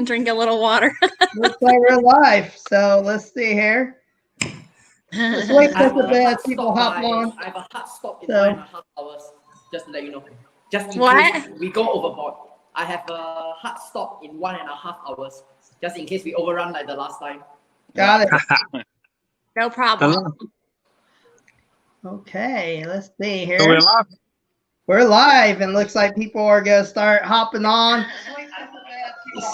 Drink a little water. Looks like we're live. So let's see here. Let's wait just a bit as people hop on. I have a hard stop in 1.5 hours, just to let you know. Just in What? case we go overboard. I have a hard stop in 1.5 hours, just in case we overrun like the last time. Got it. No problem. Okay, let's see here. So we're live. We're live, and looks like people are going to start hopping on.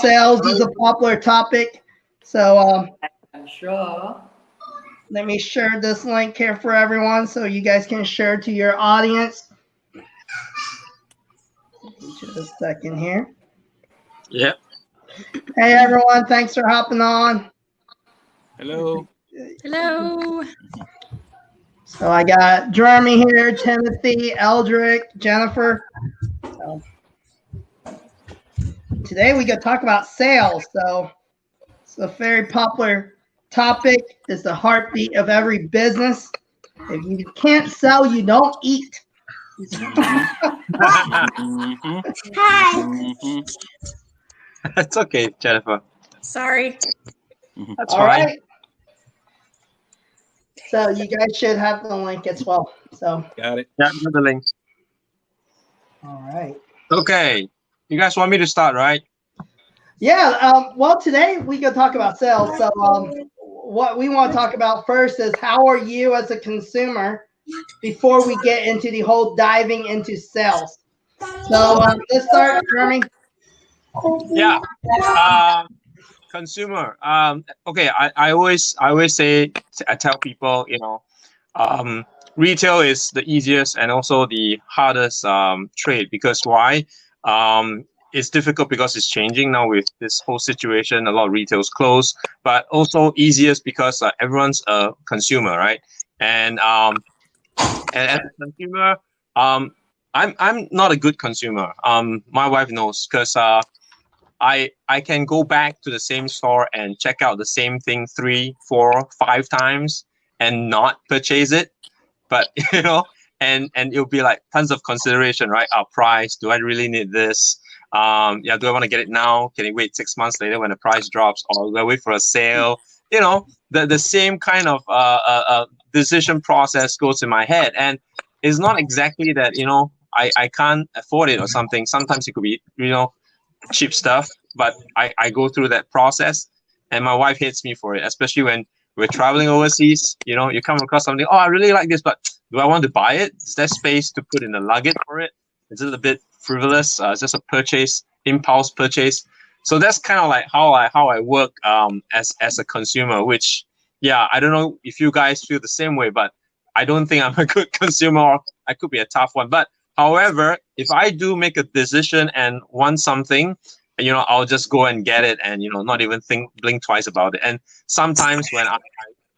Sales is a popular topic. So I'm sure. let me share this link here for everyone so you guys can share to your audience. Just a second here. Yeah. Hey, everyone. Thanks for hopping on. Hello. Hello. So I got Jeremy here, Timothy, Aldric, Jenifer. So today we could talk about sales. So it's a very popular topic. It's the heartbeat of every business. If you can't sell, you don't eat. Hi. It's okay, Jennifer. Sorry. That's All fine. right. So you guys should have the link as well. So Got it. Yeah, got the link. all right. Okay. You guys want me to start, right? Yeah. Well, today we could talk about sales. So what we want to talk about first is how are you as a consumer before we get into the whole diving into sales. So let's start, Jeremy. Yeah. Consumer. Okay. I always say, I tell people, retail is the easiest and also the hardest trade, because why? It's difficult because it's changing now with this whole situation. A lot of retail's closed, but also easiest because everyone's a consumer, right? And as a consumer, I'm not a good consumer. My wife knows, because I can go back to the same store and check out the same thing 3, 4, 5 times and not purchase it. But and it'll be like tons of consideration, right? Our price. Do I really need this? Do I want to get it now? Can I wait 6 months later when the price drops, or do I wait for a sale? The same kind of decision process goes in my head, and it's not exactly that I can't afford it or something. Sometimes it could be cheap stuff, but I go through that process, and my wife hates me for it, especially when we're traveling overseas. You come across something, I really like this, but do I want to buy it? Is there space to put in the luggage for it? Is it a bit frivolous? It's just a impulse purchase. So that's kind of like how I work as a consumer, which, yeah, I don't know if you guys feel the same way, but I don't think I'm a good consumer, or I could be a tough one. But however, if I do make a decision and want something, I'll just go and get it, and not even blink twice about it. And sometimes when I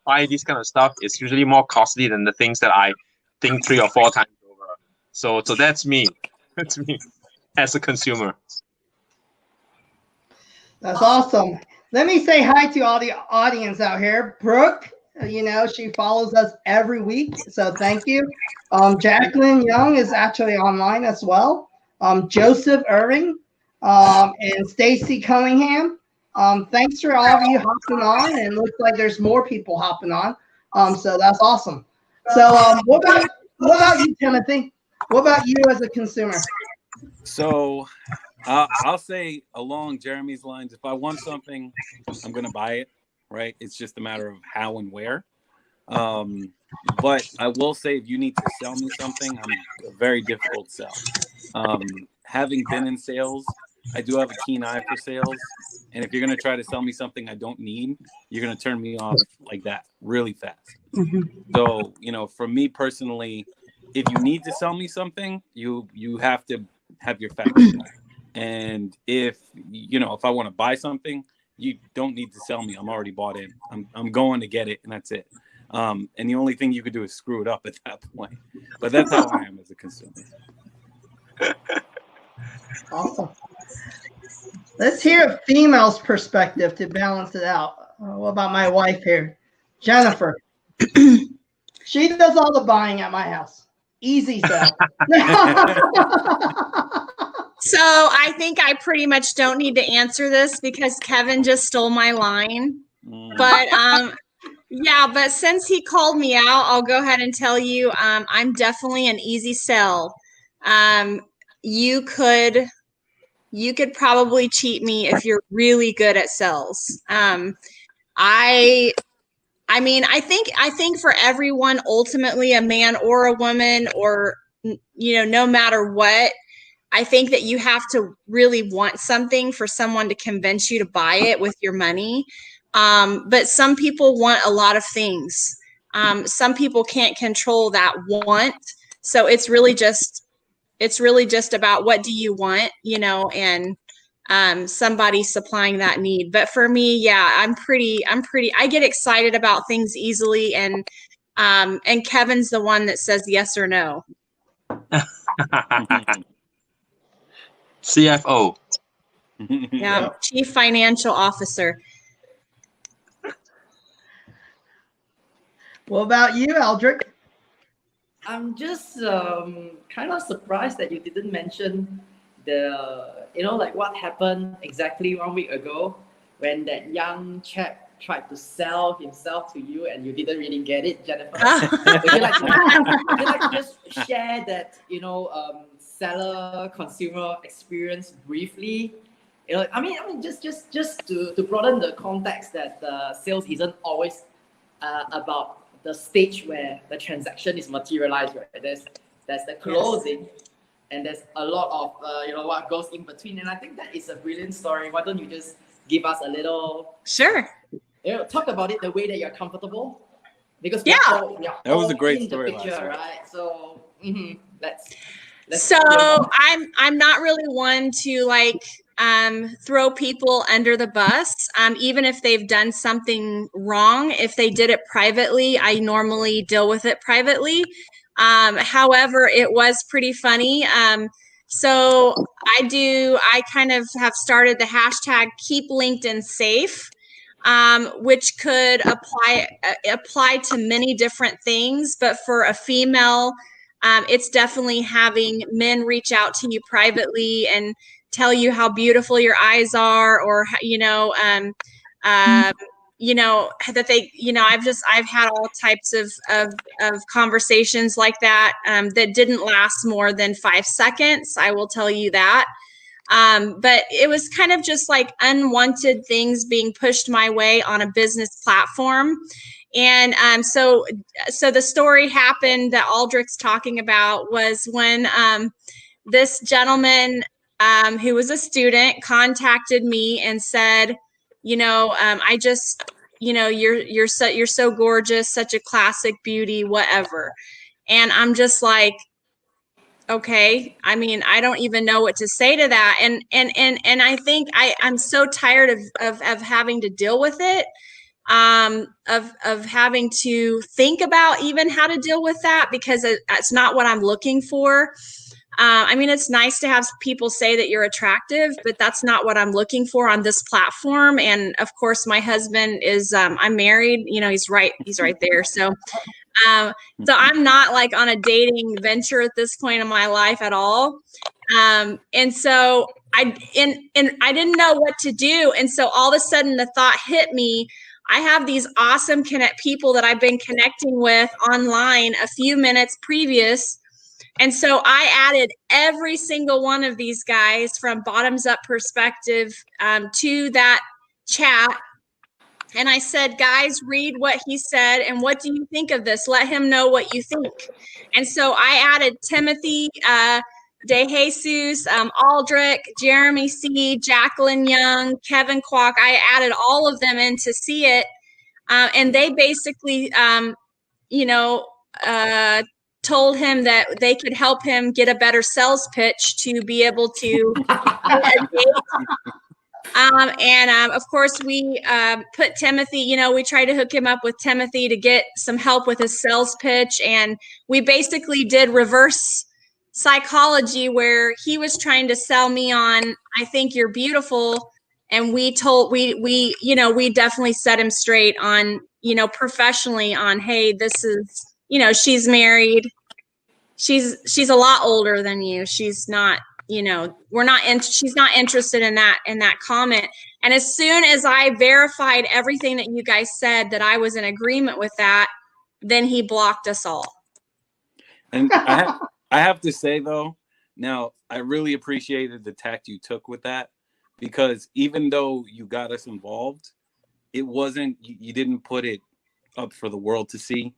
buy this kind of stuff, it's usually more costly than the things that I think 3 or 4 times over. So that's me. That's me as a consumer. That's awesome. Let me say hi to all the audience out here. Brooke, she follows us every week, so thank you. Jacqueline Young is actually online as well. Joseph Irving, and Stacy Cunningham. Thanks for all of you hopping on, and it looks like there's more people hopping on. So that's awesome. So what about you, Timothy? What about you as a consumer? So I'll say along Jeremy's lines, if I want something, I'm going to buy it, right? It's just a matter of how and where. But I will say, if you need to sell me something, I'm a very difficult sell. Having been in sales, I do have a keen eye for sales. And if you're going to try to sell me something I don't need, you're going to turn me off like that really fast. Mm-hmm. So, for me personally, if you need to sell me something, you have to have your facts. And if I want to buy something, you don't need to sell me. I'm already bought in. I'm going to get it, and that's it. And the only thing you could do is screw it up at that point. But that's how I am as a consumer. Awesome. Let's hear a female's perspective to balance it out. What about my wife here? Jenifer. She does all the buying at my house. Easy sell. So I think I pretty much don't need to answer this because Kevin just stole my line. But yeah, but since he called me out, I'll go ahead and tell you I'm definitely an easy sell. You could probably cheat me if you're really good at sales. I mean, I think for everyone, ultimately, a man or a woman, or no matter what, I think that you have to really want something for someone to convince you to buy it with your money. But some people want a lot of things. Some people can't control that want. So it's really just about what do you want, and somebody supplying that need. But for me, yeah, I get excited about things easily, and Kevin's the one that says yes or no. CFO. Yeah, Chief Financial Officer. What about you, Aldric? I'm just kind of surprised that you didn't mention like what happened exactly 1 week ago when that young chap tried to sell himself to you and you didn't really get it, Jenifer. Would you like to just share that, seller consumer experience briefly? I mean, just to broaden the context that sales isn't always about the stage where the transaction is materialized, right? There's the closing, and there's a lot of what goes in between. And I think that is a brilliant story. Why don't you just give us a little talk about it the way that you're comfortable? Because that was a great story, picture, right? So let's so I'm not really one to throw people under the bus, even if they've done something wrong. If they did it privately, I normally deal with it privately. However, it was pretty funny. So I kind of have started the hashtag Keep LinkedIn Safe, which could apply to many different things. But for a female, it's definitely having men reach out to you privately and tell you how beautiful your eyes are, or that they, I've had all types of conversations like that that didn't last more than 5 seconds. I will tell you that. But it was kind of just like unwanted things being pushed my way on a business platform. And so the story happened that Aldric's talking about was when this gentleman who was a student contacted me and said, I just, you're so gorgeous, such a classic beauty, whatever. And I'm just like, okay, I mean, I don't even know what to say to that. And I think I'm so tired of having to deal with it, of having to think about even how to deal with that, because it's not what I'm looking for. I mean, it's nice to have people say that you're attractive, but that's not what I'm looking for on this platform. And of course, my husband is, I'm married, he's right there. So I'm not like on a dating venture at this point in my life at all. And so I didn't know what to do. And so all of a sudden the thought hit me, I have these awesome people that I've been connecting with online a few minutes previous. And so I added every single one of these guys from bottoms up perspective to that chat. And I said, guys, read what he said. And what do you think of this? Let him know what you think. And so I added Timothy, DeJesus, Aldric, Jeremey Sea, Jacqueline Young, Kevin Kwok. I added all of them in to see it. And they basically, told him that they could help him get a better sales pitch to be able to of course we put Timothy, we tried to hook him up with Timothy to get some help with his sales pitch. And we basically did reverse psychology where he was trying to sell me on, I think you're beautiful. And we definitely set him straight on, professionally on, hey, this is, she's married. She's a lot older than you. She's not, she's not interested in that comment. And as soon as I verified everything that you guys said, that I was in agreement with that, then he blocked us all. And I have to say though, now I really appreciated the tact you took with that, because even though you got us involved, it wasn't, you didn't put it up for the world to see.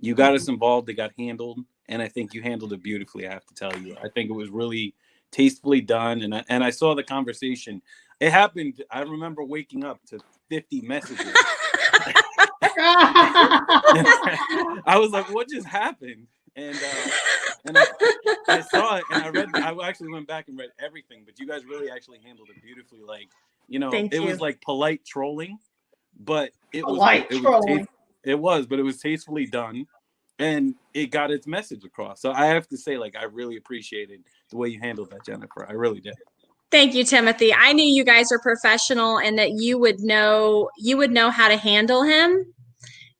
You got us involved, it got handled, and I think you handled it beautifully, I have to tell you. I think it was really tastefully done, and I saw the conversation. It happened, I remember waking up to 50 messages. I was like, what just happened? And I saw it, and I actually went back and read everything, but you guys really actually handled it beautifully. Like, it was like polite trolling, but it was tastefully done, and it got its message across. So I have to say, like, I really appreciated the way you handled that, Jenifer. I really did. Thank you, Timothy. I knew you guys are professional and that you would know how to handle him.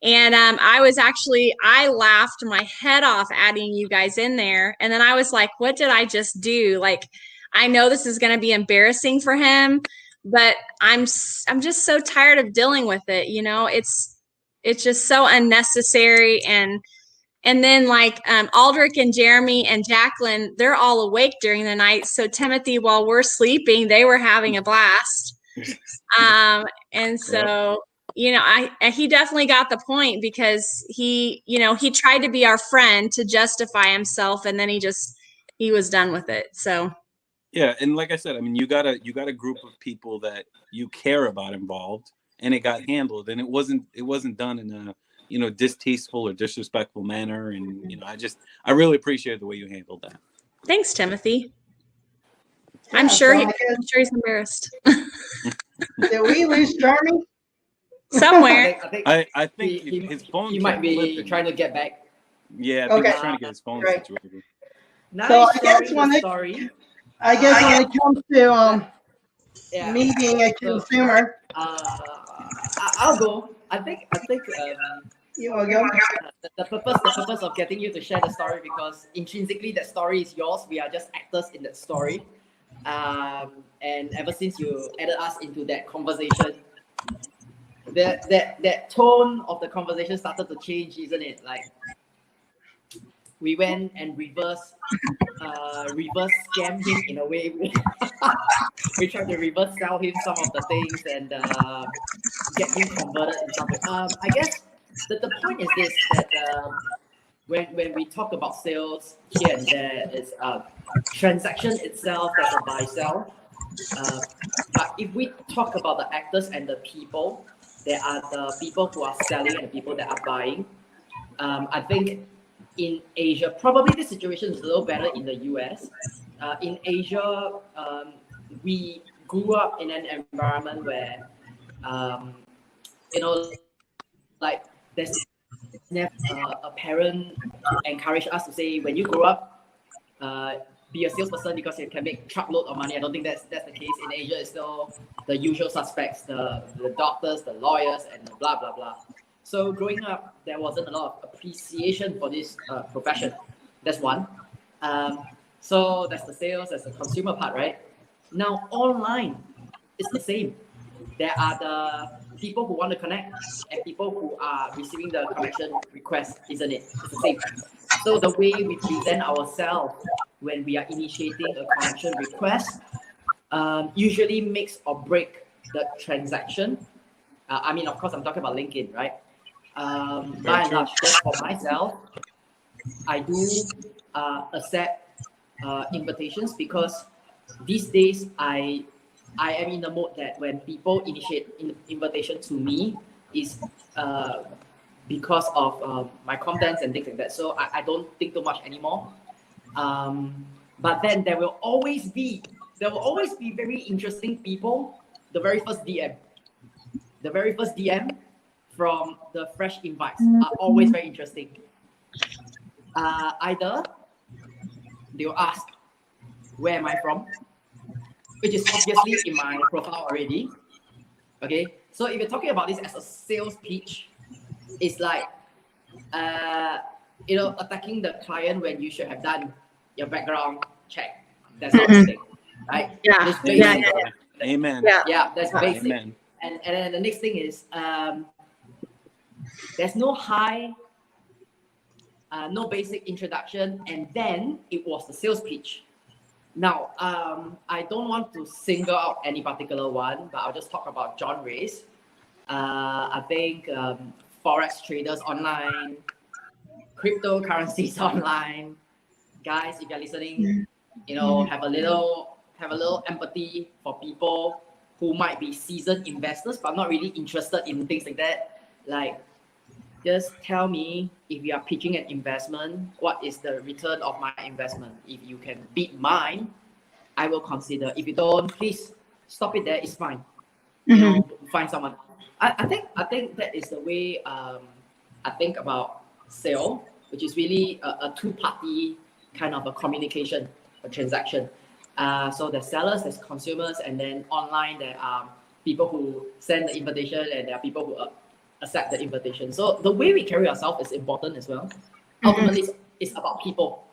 And I laughed my head off adding you guys in there. And then I was like, what did I just do? Like, I know this is going to be embarrassing for him, but I'm just so tired of dealing with it. It's just so unnecessary. And then like Aldric and Jeremy and Jacqueline, they're all awake during the night. So Timothy, while we're sleeping, they were having a blast. And so, he definitely got the point, because he tried to be our friend to justify himself, and then he was done with it. So. Yeah, and like I said, I mean, you got a group of people that you care about involved, and it got handled, and it wasn't done in a distasteful or disrespectful manner, and I really appreciate the way you handled that. Thanks, Timothy. Yeah, I'm sure he's embarrassed. Did we lose Jeremy? Somewhere. I think his phone. He might be trying to get back. Yeah, I think he's trying to get his phone situated. Nice. So I guess when it comes to me being a consumer, I'll go. I think you want to go? The purpose of getting you to share the story, because intrinsically that story is yours. We are just actors in that story. And ever since you added us into that conversation, that tone of the conversation started to change, isn't it? Like, we went and reverse scam him in a way. We tried to reverse sell him some of the things and get him converted in some way. I guess the point is this, that when we talk about sales here and there, it's transaction itself, that's a buy sell. But if we talk about the actors and the people, there are the people who are selling and the people that are buying. I think in Asia, probably the situation is a little better in the US. In Asia, we grew up in an environment where, like there's never a parent to encourage us to say, when you grow up, be a salesperson because you can make truckload of money. I don't think that's the case. In Asia, it's still the usual suspects, the doctors, the lawyers, and the blah, blah, blah. So growing up, there wasn't a lot of appreciation for this profession. That's one. So that's the sales, that's the consumer part, right? Now, online, it's the same. There are the people who want to connect and people who are receiving the connection request, isn't it? It's the same. So the way we present ourselves when we are initiating a connection request usually makes or break the transaction. I mean, of course, I'm talking about LinkedIn, right? By and large, just for myself, I do accept invitations, because these days I am in the mode that when people initiate invitation to me is because of my contents and things like that. So I don't think too much anymore. But then there will always be very interesting people. The very first DM from the fresh invites are always very interesting. Either they'll ask, where am I from? Which is obviously in my profile already. Okay, so if you're talking about this as a sales pitch, it's like attacking the client when you should have done your background check. That's not a thing, right? Yeah. This Amen. basic, brother. Amen. Yeah. yeah, that's basic. Amen. And then the next thing is there's no high, no basic introduction, and then it was the sales pitch. Now, I don't want to single out any particular one, but I'll just talk about genres. I think forex traders online, cryptocurrencies online. Guys, if you're listening, have a little empathy for people who might be seasoned investors but not really interested in things like that. Like, just tell me, if you are pitching an investment, what is the return of my investment? If you can beat mine, I will consider. If you don't, please stop it there. It's fine. Find someone. I think that is the way I think about sale, which is really a two-party kind of a communication, a transaction. So there's sellers, there's consumers, and then online there are people who send the invitation, and there are people who accept the invitation. So the way we carry ourselves is important as well. Ultimately, it's about people,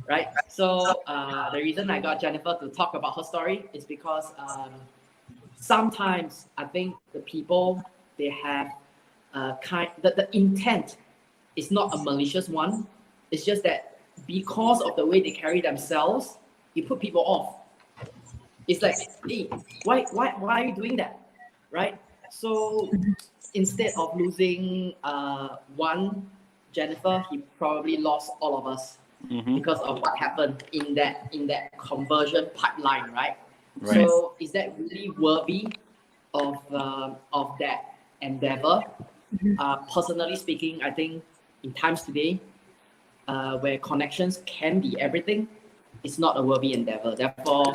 right? So the reason I got Jenifer to talk about her story is because sometimes I think the people, they have the intent is not a malicious one. It's just that because of the way they carry themselves, you put people off. It's like, hey, why are you doing that, right? So instead of losing one Jenifer, he probably lost all of us because of what happened in that conversion pipeline, right? So is that really worthy of that endeavor? Personally speaking, I think in times today, where connections can be everything, it's not a worthy endeavor. Therefore,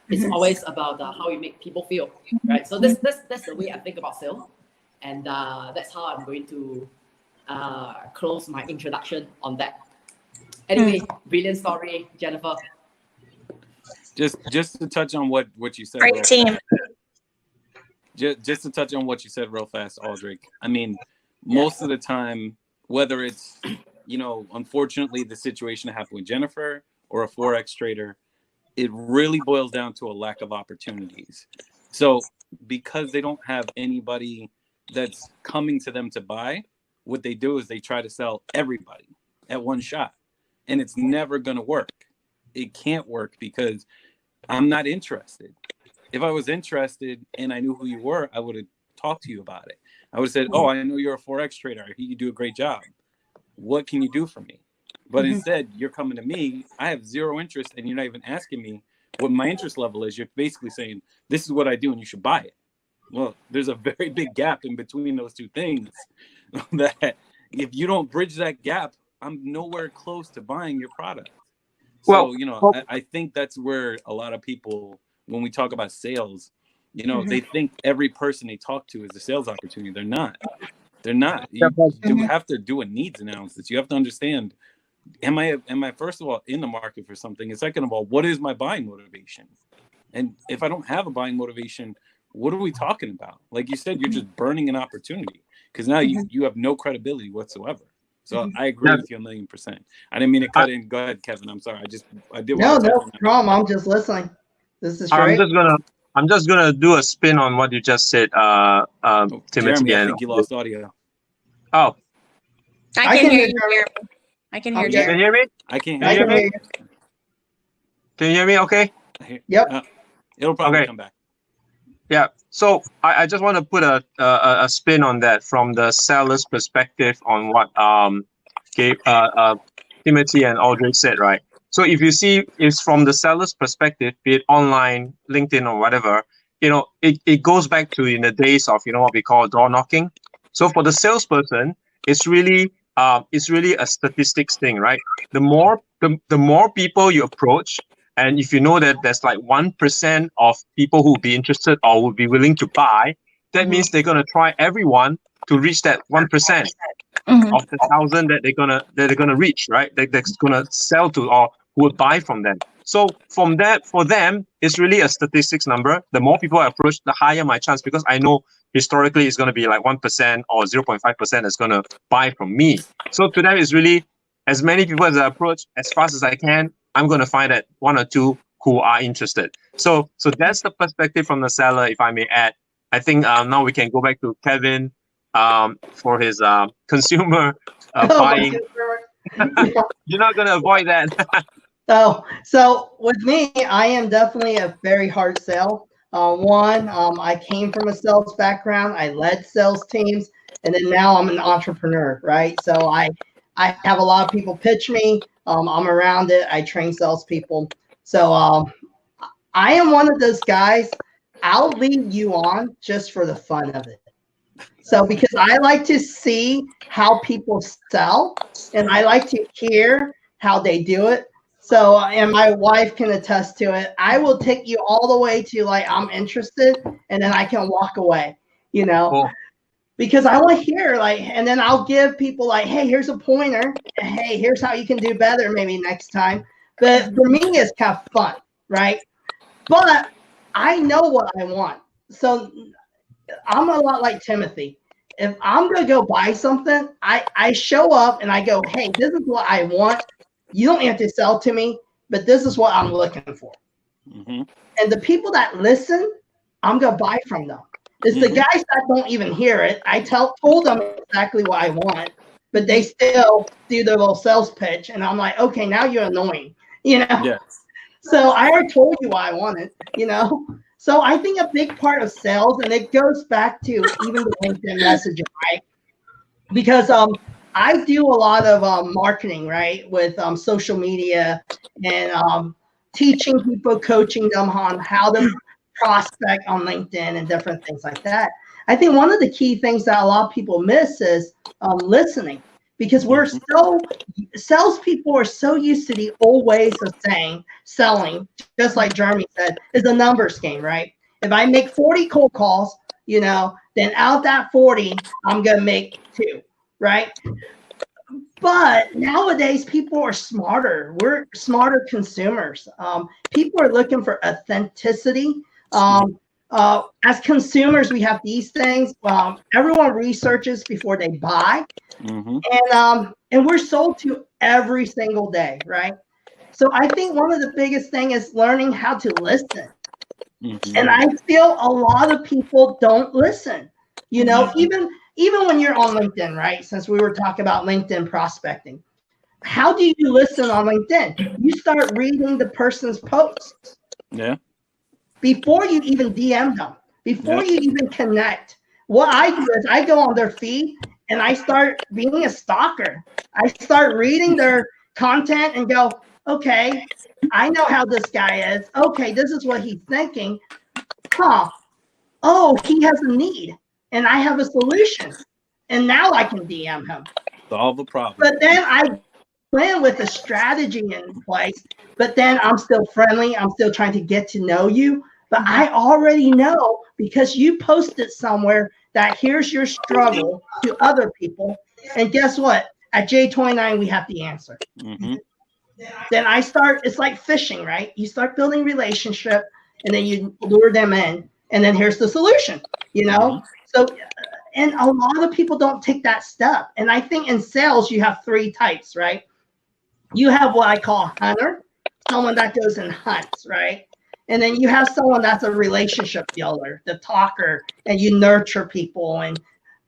it's always about how you make people feel, right? So that's the way I think about sales, and that's how I'm going to close my introduction on that. Anyway, brilliant story, Jenifer. Just to touch on what you said. Great team. Just to touch on what you said real fast, Aldric. I mean, most of the time, whether it's, unfortunately the situation that happened with Jenifer or a Forex trader, it really boils down to a lack of opportunities. So because they don't have anybody that's coming to them to buy, what they do is they try to sell everybody at one shot. And it's never going to work. It can't work because I'm not interested. If I was interested and I knew who you were, I would have talked to you about it. I would have said, oh, I know you're a Forex trader. You do a great job. What can you do for me? But instead, you're coming to me. I have zero interest, and you're not even asking me what my interest level is. You're basically saying, this is what I do, and you should buy it. Well, there's a very big gap in between those two things that if you don't bridge that gap, I'm nowhere close to buying your product. So, I think that's where a lot of people, when we talk about sales, they think every person they talk to is a sales opportunity. They're not. You have to do a needs analysis. You have to understand, am I first of all in the market for something? And second of all, what is my buying motivation? And if I don't have a buying motivation, what are we talking about? Like you said, you're just burning an opportunity because now you have no credibility whatsoever. So I agree with you 1,000,000%. I didn't mean to cut in. Go ahead, Kevin. I'm sorry. I did. No problem. I'm just listening. This is great. I'm just gonna do a spin on what you just said, Timothy. Jeremy, I think you lost audio. Oh, I can hear you, Jeremy. I can hear you. Can you hear me? I can't I hear can hear you. you. Can you hear me? Okay. Yep. It'll probably Okay. come back. Yeah. So I just want to put a spin on that from the seller's perspective on what Timothy and Aldric said, right? So if you see, it's from the seller's perspective, be it online, LinkedIn, or whatever, it goes back to in the days of what we call door knocking. So for the salesperson, it's really a statistics thing, right? The more people you approach, and if you know that there's like 1% of people who will be interested or will be willing to buy, that means they're gonna try everyone to reach that 1% of the 1,000 that they're gonna reach, right? That's gonna sell to or who would buy from them. So from that, for them, it's really a statistics number. The more people I approach, the higher my chance, because I know historically it's gonna be like 1% or 0.5% that's gonna buy from me. So to them, it's really as many people as I approach as fast as I can. I'm going to find that one or two who are interested. So that's the perspective from the seller, if I may add. I think now we can go back to Kevin for his consumer buying. You're not going to avoid that. So with me, I am definitely a very hard sell. I came from a sales background. I led sales teams, and then now I'm an entrepreneur, right? So I have a lot of people pitch me. I'm around it. I train salespeople. So I am one of those guys. I'll lead you on just for the fun of it. So because I like to see how people sell, and I like to hear how they do it. So, and my wife can attest to it. I will take you all the way to like, I'm interested, and then I can walk away, Cool. Because I want to hear and then I'll give people like, hey, here's a pointer. Hey, here's how you can do better maybe next time. But for me, it's kind of fun, right? But I know what I want. So I'm a lot like Timothy. If I'm going to go buy something, I show up and I go, hey, this is what I want. You don't have to sell to me, but this is what I'm looking for. Mm-hmm. And the people that listen, I'm going to buy from them. It's the guys that don't even hear it. I told them exactly what I want, but they still do their little sales pitch. And I'm like, okay, now you're annoying, Yes. So I already told you what I wanted, So I think a big part of sales, and it goes back to even the LinkedIn messaging, right? Because I do a lot of marketing, right, with social media and teaching people, coaching them on how to prospect on LinkedIn and different things like that. I think one of the key things that a lot of people miss is listening, because salespeople are so used to the old ways of selling, just like Jeremy said, is a numbers game, right? If I make 40 cold calls, then out of that 40, I'm going to make 2, right? But nowadays, people are smarter. We're smarter consumers. People are looking for authenticity. As consumers, we have these things. Everyone researches before they buy. Mm-hmm. And we're sold to every single day, right? So I think one of the biggest things is learning how to listen. Mm-hmm. And I feel a lot of people don't listen. Even when you're on LinkedIn, right? Since we were talking about LinkedIn prospecting, how do you listen on LinkedIn? You start reading the person's posts. Yeah. Before you even DM them, before you even connect. What I do is I go on their feed and I start being a stalker. I start reading their content and go, okay, I know how this guy is. Okay, this is what he's thinking. Oh, he has a need and I have a solution. And now I can DM him. Solve the problem. But then I plan with a strategy in place, but then I'm still friendly. I'm still trying to get to know you. But I already know because you posted somewhere that here's your struggle to other people. And guess what? At J29, we have the answer. Mm-hmm. Then it's like fishing, right? You start building relationship and then you lure them in. And then here's the solution, So, and a lot of people don't take that step. And I think in sales, you have 3 types, right? You have what I call a hunter, someone that goes and hunts, right? And then you have someone that's a relationship builder, the talker, and you nurture people. And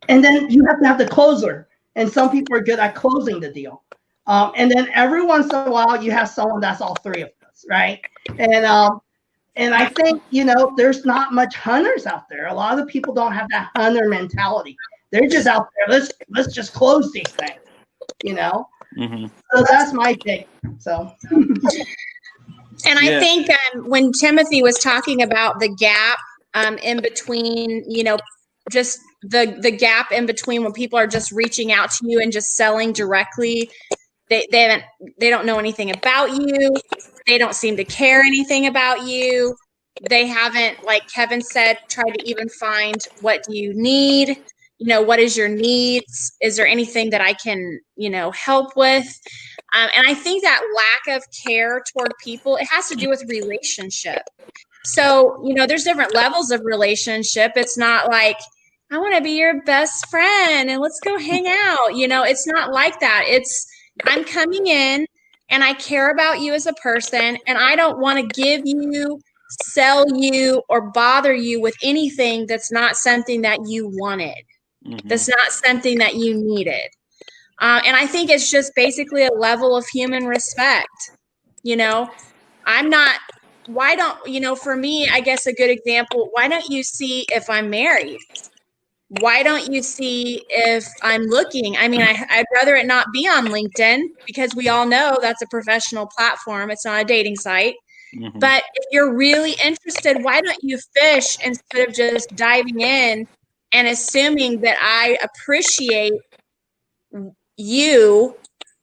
then you have to have the closer. And some people are good at closing the deal. And then every once in a while, you have someone that's all 3 of us, right? And I think, there's not much hunters out there. A lot of people don't have that hunter mentality. They're just out there. Let's just close these things, Mm-hmm. So that's my take. So. And I think when Timothy was talking about the gap in between, just the gap in between when people are just reaching out to you and just selling directly, they don't know anything about you. They don't seem to care anything about you. They haven't, like Kevin said, tried to even find what do you need? What is your needs? Is there anything that I can, help with? And I think that lack of care toward people, it has to do with relationship. So, there's different levels of relationship. It's not like, I want to be your best friend and let's go hang out. It's not like that. I'm coming in. and I care about you as a person, and I don't want to give you, sell you, or bother you with anything that's not something that you wanted. That's not something that you needed. And I think it's just basically a level of human respect. You know, I'm not, why don't, you know, for me, I guess a good example, why don't you see if I'm married? Why don't you see if I'm looking? I mean, I'd rather it not be on LinkedIn, because we all know that's a professional platform. It's not a dating site. But if you're really interested, why don't you fish instead of just diving in and assuming that I appreciate you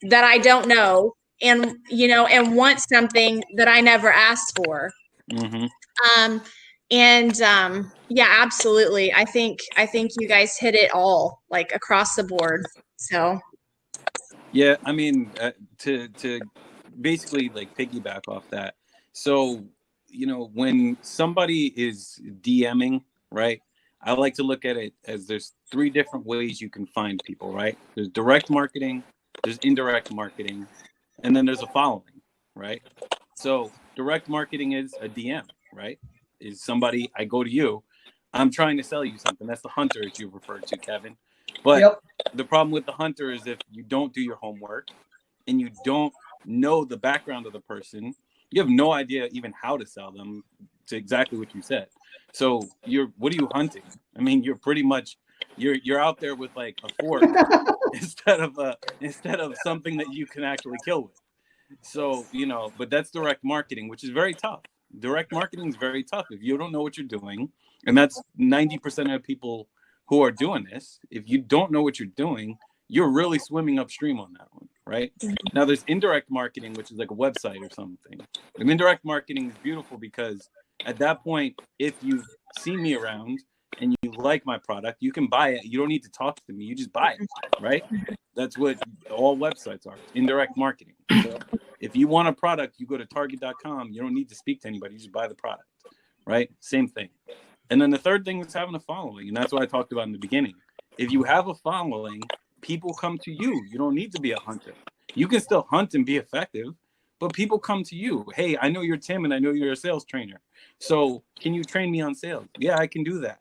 that I don't know, and, you know, and want something that I never asked for. Yeah, absolutely. I think you guys hit it all, like, across the board. So Yeah, I mean, to basically like piggyback off that. So, you know, when somebody is DMing, right? I like to look at it as there's 3 different ways you can find people, right? There's direct marketing, there's indirect marketing, and then there's a following, right? So direct marketing is a DM, right? Is somebody, I go to you, I'm trying to sell you something. That's the hunter, as you referred to, Kevin. But the problem with the hunter is if you don't do your homework and you don't know the background of the person, you have no idea even how to sell them, to exactly what you said. So what are you hunting? I mean, you're pretty much, you're out there with like a fork instead of something that you can actually kill with. So, you know, but that's direct marketing, which is very tough. Direct marketing is very tough if you don't know what you're doing. And that's 90% of people who are doing this. If you don't know what you're doing, you're really swimming upstream on that one, right? Now there's indirect marketing, which is like a website or something. And indirect marketing is beautiful because at that point, if you've seen me around and you like my product, you can buy it. You don't need to talk to me. You just buy it, right? That's what all websites are, indirect marketing. So if you want a product, you go to target.com. You don't need to speak to anybody. You just buy the product, right? Same thing. And then the third thing is having a following. And that's what I talked about in the beginning. If you have a following, people come to you. You don't need to be a hunter. You can still hunt and be effective, but people come to you. Hey, I know you're Tim and I know you're a sales trainer. So can you train me on sales? Yeah, I can do that.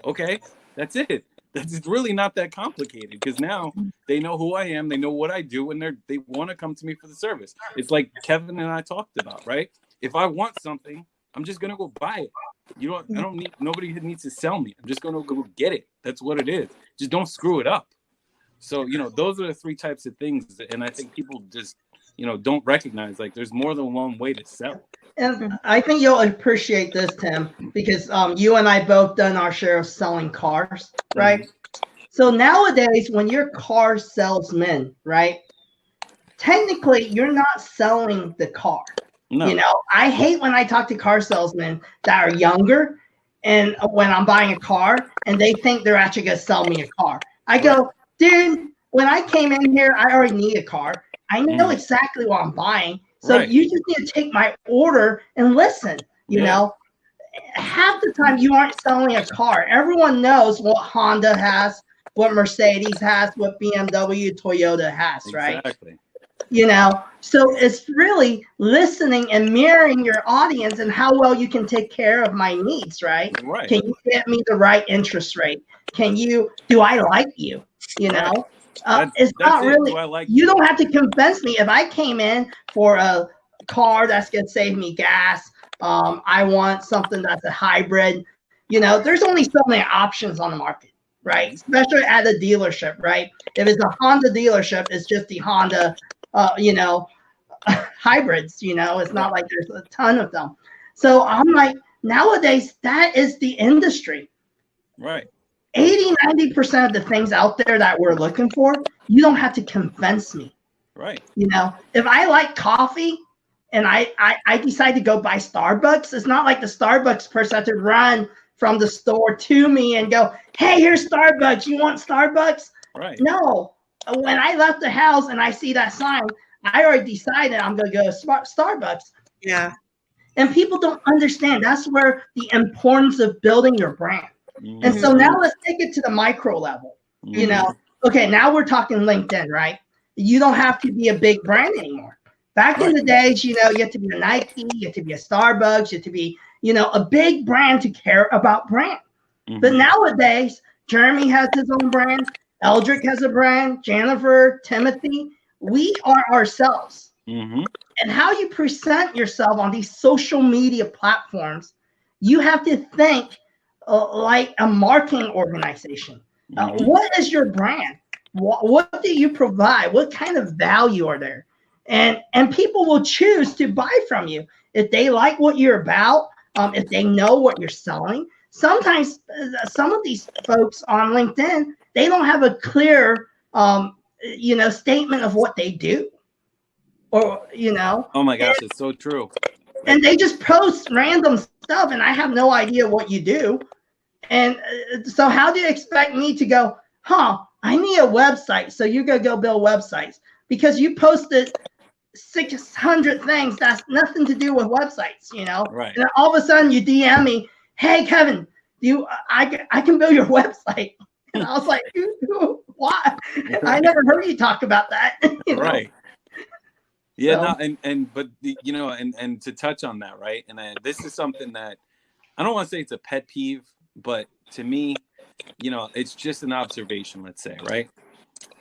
Okay, that's it. That's really not that complicated because now they know who I am. They know what I do, and they want to come to me for the service. It's like Kevin and I talked about, right? If I want something, I'm just gonna go buy it. Nobody needs to sell me. I'm just gonna go get it. That's what it is. Just don't screw it up. So, you know, those are the 3 types of things, and I think people just, you know, don't recognize like there's more than one way to sell. And I think you'll appreciate this, Tim, because you and I both done our share of selling cars, right? So nowadays, when you're a car salesman, right, technically you're not selling the car. No. You know, I hate when I talk to car salesmen that are younger, and when I'm buying a car, and they think they're actually going to sell me a car. I go, dude, when I came in here, I already need a car. I know exactly what I'm buying. So you just need to take my order and listen. You know, half the time you aren't selling a car. Everyone knows what Honda has, what Mercedes has, what BMW, Toyota has, right? Exactly. You know, so it's really listening and mirroring your audience and how well you can take care of my needs, right? Can you get me the right interest rate? Do I like you? You know? It's not really, you don't have to convince me. If I came in for a car that's going to save me gas, I want something that's a hybrid, you know, there's only so many options on the market, right? Especially at a dealership, right? If it's a Honda dealership, it's just the Honda, you know, hybrids, you know, it's not like there's a ton of them. So I'm like, nowadays, that is the industry. Right. 80-90% of the things out there that we're looking for, you don't have to convince me. Right. You know, if I like coffee and I decide to go buy Starbucks, it's not like the Starbucks person has to run from the store to me and go, hey, here's Starbucks. You want Starbucks? Right. No. When I left the house and I see that sign, I already decided I'm going to go to Starbucks. Yeah. And people don't understand. That's where the importance of building your brand. And so now let's take it to the micro level. You know, okay, now we're talking LinkedIn, right? You don't have to be a big brand anymore. Back in the days, you had to be a Nike, you had to be a Starbucks, you had to be, a big brand to care about brand. Mm-hmm. But nowadays, Jeremy has his own brand, Aldric has a brand, Jenifer, Timothy, we are ourselves. Mm-hmm. And how you present yourself on these social media platforms, you have to think like a marketing organization. Mm-hmm. What is your brand? What do you provide? What kind of value are there? And people will choose to buy from you if they like what you're about, if they know what you're selling. Sometimes some of these folks on LinkedIn, they don't have a clear statement of what they do. Or Oh my gosh, it's so true. And they just post random stuff, and I have no idea what you do. And so how do you expect me to go, I need a website, so you're gonna go build websites because you posted 600 things that's nothing to do with websites, Right. And then all of a sudden you DM me, hey Kevin, I can build your website. And I was like, why? I never heard you talk about that. Right. Yeah, so. But and to touch on that, right? And this is something that I don't want to say it's a pet peeve, but to me, it's just an observation, let's say, right?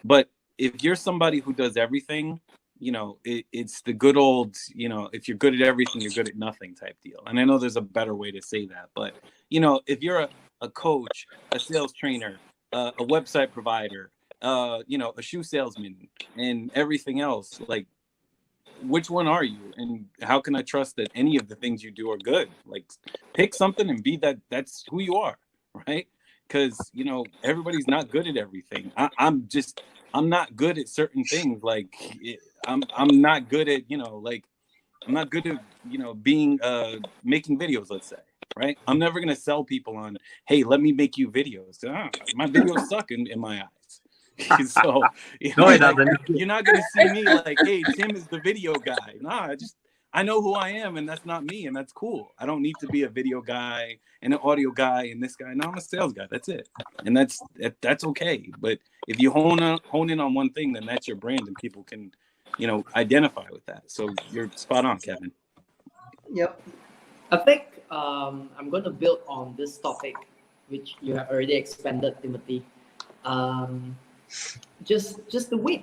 But if you're somebody who does everything, it's the good old, if you're good at everything, you're good at nothing type deal. And I know there's a better way to say that, but if you're a coach, a sales trainer, a website provider, a shoe salesman, and everything else, like, which one are you, and how can I trust that any of the things you do are good? Like, pick something and be that's who you are, right? Because everybody's not good at everything. I'm not good at certain things. Like I'm not good at I'm not good at being making videos, let's say, right? I'm never gonna sell people on, hey, let me make you videos. My videos suck in my eyes. So No, it doesn't. You're not gonna see me like, hey, Tim is the video guy. Nah, I know who I am, and that's not me, and that's cool. I don't need to be a video guy and an audio guy and this guy. No, I'm a sales guy. That's it, and that's okay. But if you hone in on one thing, then that's your brand, and people can, identify with that. So you're spot on, Kevin. Yep. I think I'm going to build on this topic, which you have already expanded, Timothy. Just the way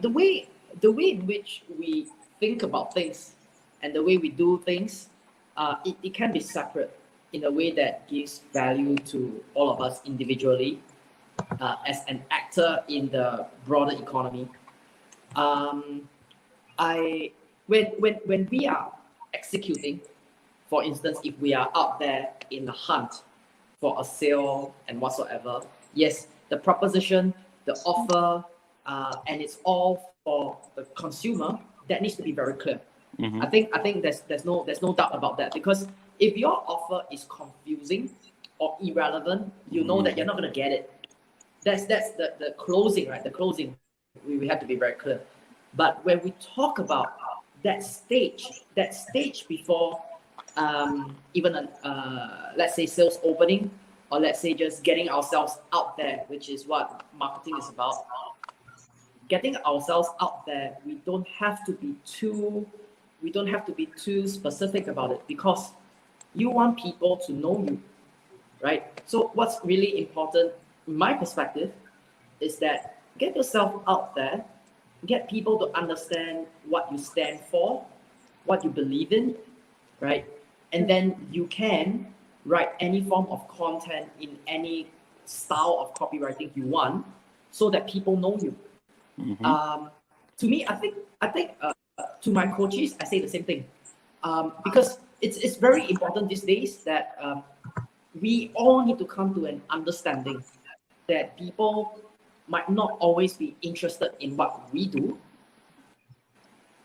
in which we think about things and the way we do things, it can be separate in a way that gives value to all of us individually, as an actor in the broader economy. When we are executing, for instance, if we are out there in the hunt for a sale and whatsoever, yes, the proposition, the offer, and it's all for the consumer, that needs to be very clear. Mm-hmm. I think there's no doubt about that, because if your offer is confusing or irrelevant, you know that you're not going to get it. That's the closing, right? The closing, we have to be very clear. But when we talk about that stage before even let's say sales opening, or let's say just getting ourselves out there, which is what marketing is about. Getting ourselves out there, we don't have to be too specific about it, because you want people to know you, right? So what's really important, in my perspective, is that get yourself out there, get people to understand what you stand for, what you believe in, right? And then you can write any form of content in any style of copywriting you want, so that people know you. Mm-hmm. To me, I think to my coaches, I say the same thing, because it's very important these days that we all need to come to an understanding that people might not always be interested in what we do.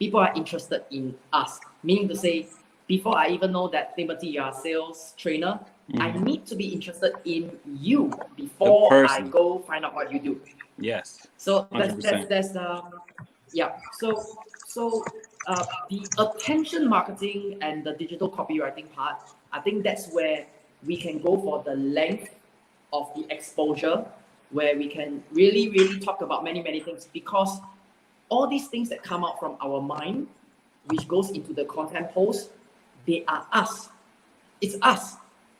People are interested in us, meaning to say, before I even know that, Timothy, you're a sales trainer, I need to be interested in you before I go find out what you do. Yes. So 100%. that's yeah. So the attention marketing and the digital copywriting part, I think that's where we can go for the length of the exposure, where we can really talk about many things, because all these things that come out from our mind which goes into the content post, they are us. It's us.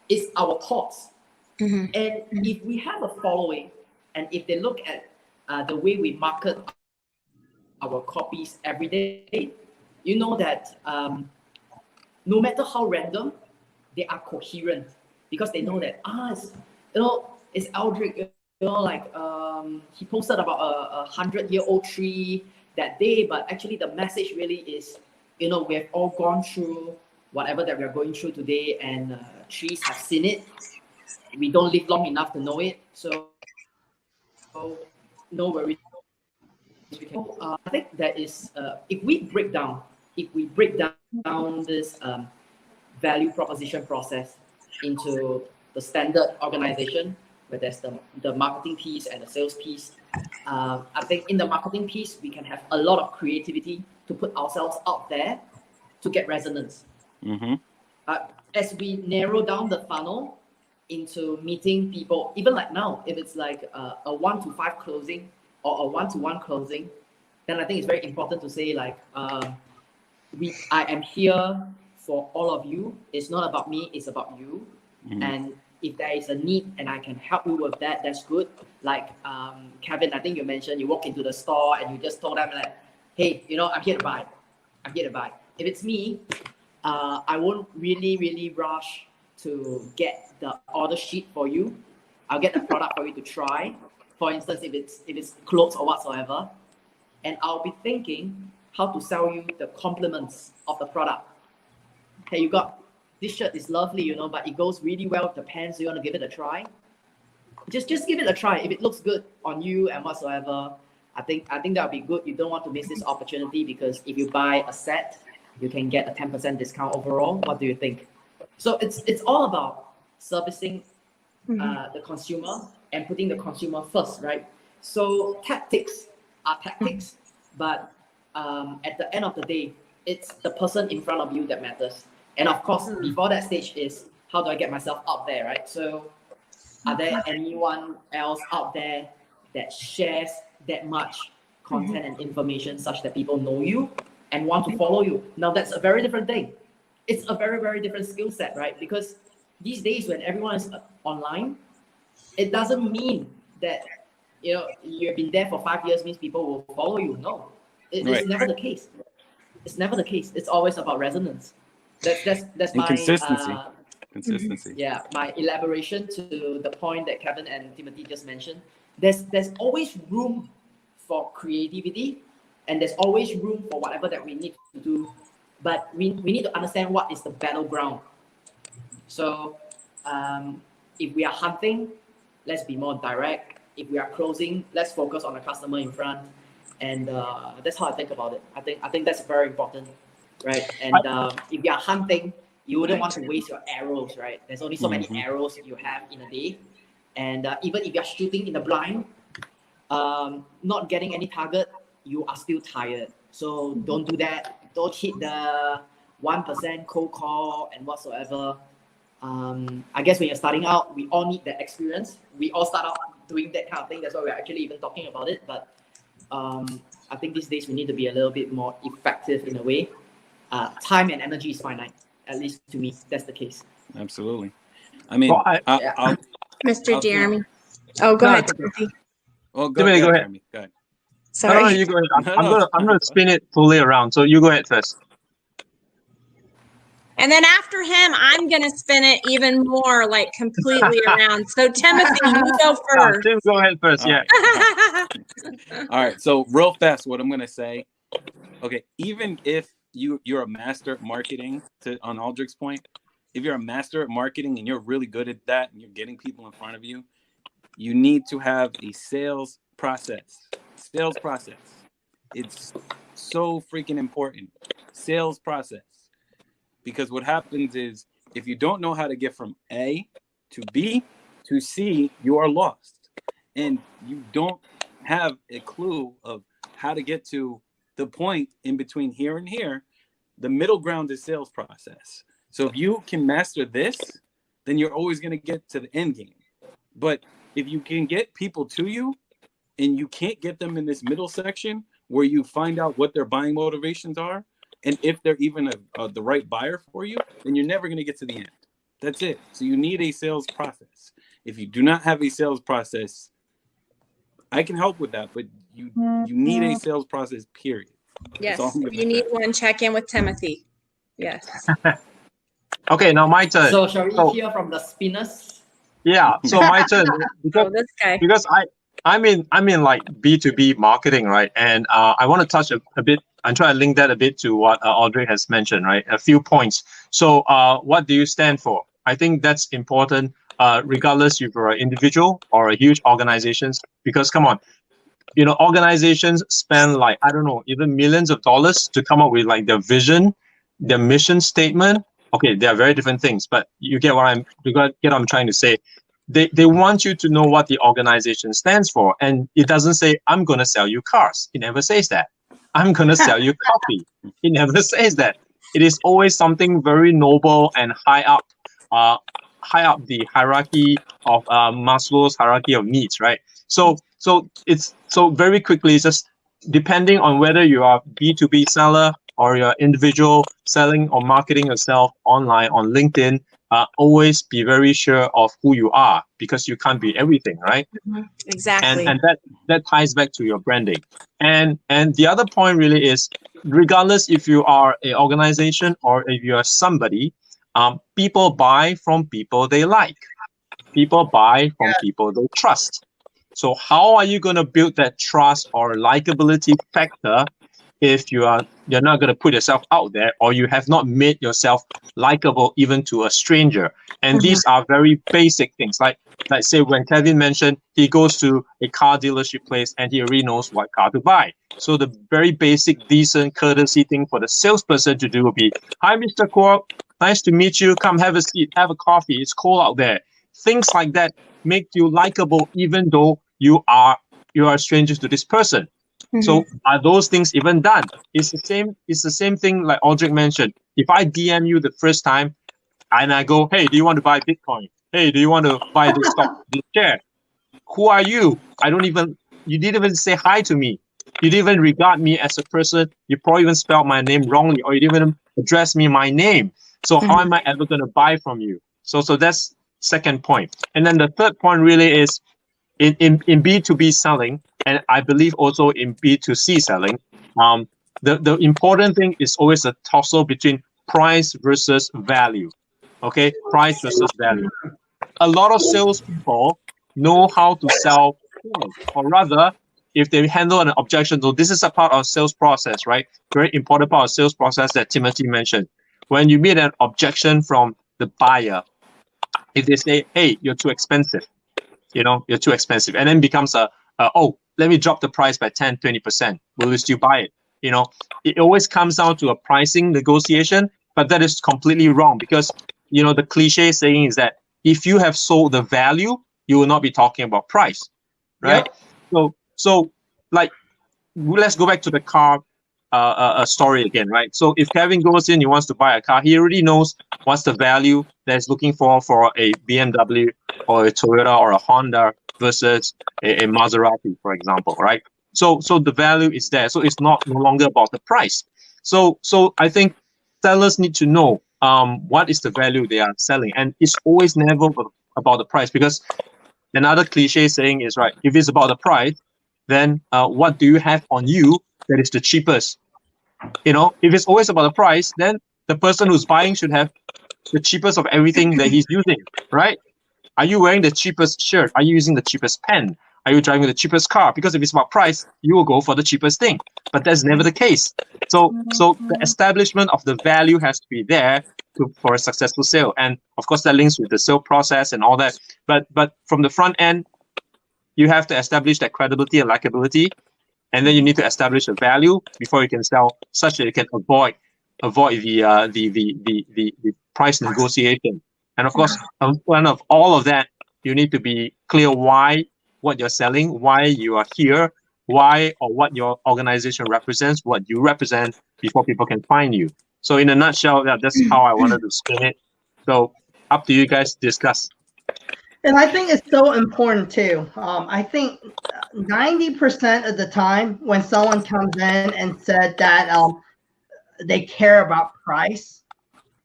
It's our thoughts. Mhm. And if we have a following, and if they look at the way we market our copies every day, you know that no matter how random, they are coherent because they know that it's Aldric. He posted about a 100-year-old tree that day, but actually the message really is, we have all gone through whatever that we are going through today, and trees have seen it. We don't live long enough to know it, so no worries. I think that is if we break down this value proposition process into the standard organization, where there's the marketing piece and the sales piece. I think in the marketing piece, we can have a lot of creativity to put ourselves out there to get resonance. Mm-hmm. As we narrow down the funnel into meeting people, even like now, if it's like a 1-to-5 closing or a 1-to-1 closing, then I think it's very important to say like, I am here for all of you. It's not about me, it's about you. Mm-hmm. And if there is a need and I can help you with that, that's good. Like Kevin, I think you mentioned you walk into the store and you just told them like, hey, I'm here to buy. If it's me, I won't really rush to get the order sheet for you. I'll get the product for you to try. For instance, if it's clothes or whatsoever, and I'll be thinking how to sell you the complements of the product. Hey, you got this shirt is lovely, but it goes really well with the pants. So you want to give it a try? Just give it a try. If it looks good on you and whatsoever, I think that'll be good. You don't want to miss this opportunity because if you buy a set, you can get a 10% discount overall. What do you think? So it's all about servicing the consumer and putting the consumer first, right? So tactics are tactics, but at the end of the day, it's the person in front of you that matters. And of course, before that stage is how do I get myself out there, right? So are there anyone else out there that shares that much content and information such that people know you and want to follow you? Now that's a very different thing. It's a very, very different skill set, right? Because these days when everyone is online, it doesn't mean that you've been there for 5 years means people will follow you. No, it's never the case. It's never the case. It's always about resonance. That's my consistency. Yeah, my elaboration to the point that Kevin and Timothy just mentioned. There's always room for creativity, and there's always room for whatever that we need to do. But we need to understand what is the battleground. So if we are hunting, let's be more direct. If we are closing, let's focus on the customer in front. And that's how I think about it. I think that's very important, right? And if you are hunting, you wouldn't want to waste your arrows, right? There's only so many arrows you have in a day. And even if you're shooting in the blind, not getting any target, you are still tired. So don't do that. Don't hit the 1% cold call and whatsoever. I guess when you're starting out, we all need that experience. We all start out doing that kind of thing. That's why we're actually even talking about it. But I think these days we need to be a little bit more effective in a way. Time and energy is finite. At least to me, that's the case. Absolutely. I mean, I'll Mr. Jeremy. Oh, go ahead, Timothy. Well, go ahead. Jeremy. Go ahead. Sorry. No, you go ahead. I'm gonna spin it fully around. So you go ahead first. And then after him, I'm gonna spin it even more, like completely around. So Timothy, you go first. Tim, go ahead first. All right. All right. So real fast, what I'm gonna say. Okay, even if you're a master at marketing, on Aldric's point, if you're a master at marketing and you're really good at that and you're getting people in front of you, you need to have a sales process. It's so freaking important. Sales process. Because what happens is if you don't know how to get from A to B to C, you are lost. And you don't have a clue of how to get to the point in between here and here. The middle ground is sales process. So if you can master this, then you're always going to get to the end game. But if you can get people to you and you can't get them in this middle section where you find out what their buying motivations are, And if they're even the right buyer for you, then you're never going to get to the end. That's it. So you need a sales process. If you do not have a sales process, I can help with that, but you need a sales process, period. Yes, That's all I'm you gonna need say. one. Check in with Timothy. Yes. Okay, now my turn. So shall we So, hear from the spinners? yeah, so my turn. Oh, this guy. Because I'm in like B2B marketing, right? And I want to touch a bit and try to link that a bit to what Aldric has mentioned, right? A few points. So what do you stand for? I think that's important, regardless if you're an individual or a huge organizations, because come on, you know, organizations spend like, I don't know, even millions of dollars to come up with like their vision, their mission statement. Okay, they are very different things, but you get what I'm trying to say. They want you to know what the organization stands for. And it doesn't say, I'm going to sell you cars. It never says that. I'm going to sell you coffee. It never says that. It is always something very noble and high up the hierarchy of Maslow's hierarchy of needs, right? So it's very quickly, it's just depending on whether you are B2B seller or you're individual selling or marketing yourself online on LinkedIn, always be very sure of who you are, because you can't be everything, right? Exactly. And that ties back to your branding. And the other point really is, regardless if you are an organization or if you are somebody, people buy from people they like. People buy from people they trust. So how are you going to build that trust or likability factor if you're not going to put yourself out there, or you have not made yourself likable even to a stranger? And these are very basic things. Like say when Kevin mentioned he goes to a car dealership place and he already knows what car to buy. So the very basic, decent courtesy thing for the salesperson to do will be, "Hi, Mr. Kwok. Nice to meet you. Come have a seat, have a coffee. It's cold out there." Things like that make you likable, even though you are strangers to this person. So are those things even done? It's the same thing like Aldric mentioned. If I DM you the first time and I go, "Hey, do you want to buy Bitcoin? Hey, do you want to buy this stock, this share?" Who are you? You didn't even say hi to me. You didn't even regard me as a person. You probably even spelled my name wrongly, or you didn't even address me my name. So how am I ever going to buy from you? So that's second point. And then the third point really is in B2B selling, and I believe also in B2C selling, the important thing is always a tussle between price versus value. Okay, price versus value. A lot of salespeople know how to sell, or rather, if they handle an objection, so this is a part of sales process, right? Very important part of sales process that Timothy mentioned. When you meet an objection from the buyer, if they say, "Hey, you're too expensive," you're too expensive, and then becomes "Oh, let me drop the price by 10, 20%. Will you still buy it?" It always comes down to a pricing negotiation, but that is completely wrong, because, the cliche saying is that if you have sold the value, you will not be talking about price, right? Yep. So like, let's go back to the car story again, right? So if Kevin goes in, he wants to buy a car, he already knows what's the value that he's looking for a BMW or a Toyota or a Honda versus a Maserati, for example, right? So the value is there. So it's no longer about the price. So I think sellers need to know what is the value they are selling, and it's always never about the price, because another cliche saying is, right, if it's about the price, then what do you have on you that is the cheapest? If it's always about the price, then the person who's buying should have the cheapest of everything that he's using, right? Are you wearing the cheapest shirt? Are you using the cheapest pen? Are you driving the cheapest car? Because if it's about price, you will go for the cheapest thing. But that's never the case. So the establishment of the value has to be there for a successful sale. And of course, that links with the sale process and all that. But from the front end, you have to establish that credibility and likability. And then you need to establish a value before you can sell, such that you can avoid the price negotiation. And of course, in front of all of that, you need to be clear what you're selling, why you are here, why or what your organization represents, what you represent, before people can find you. So in a nutshell, that's how I wanted to spin it. So up to you guys to discuss. And I think it's so important too. I think 90% of the time when someone comes in and said that they care about price.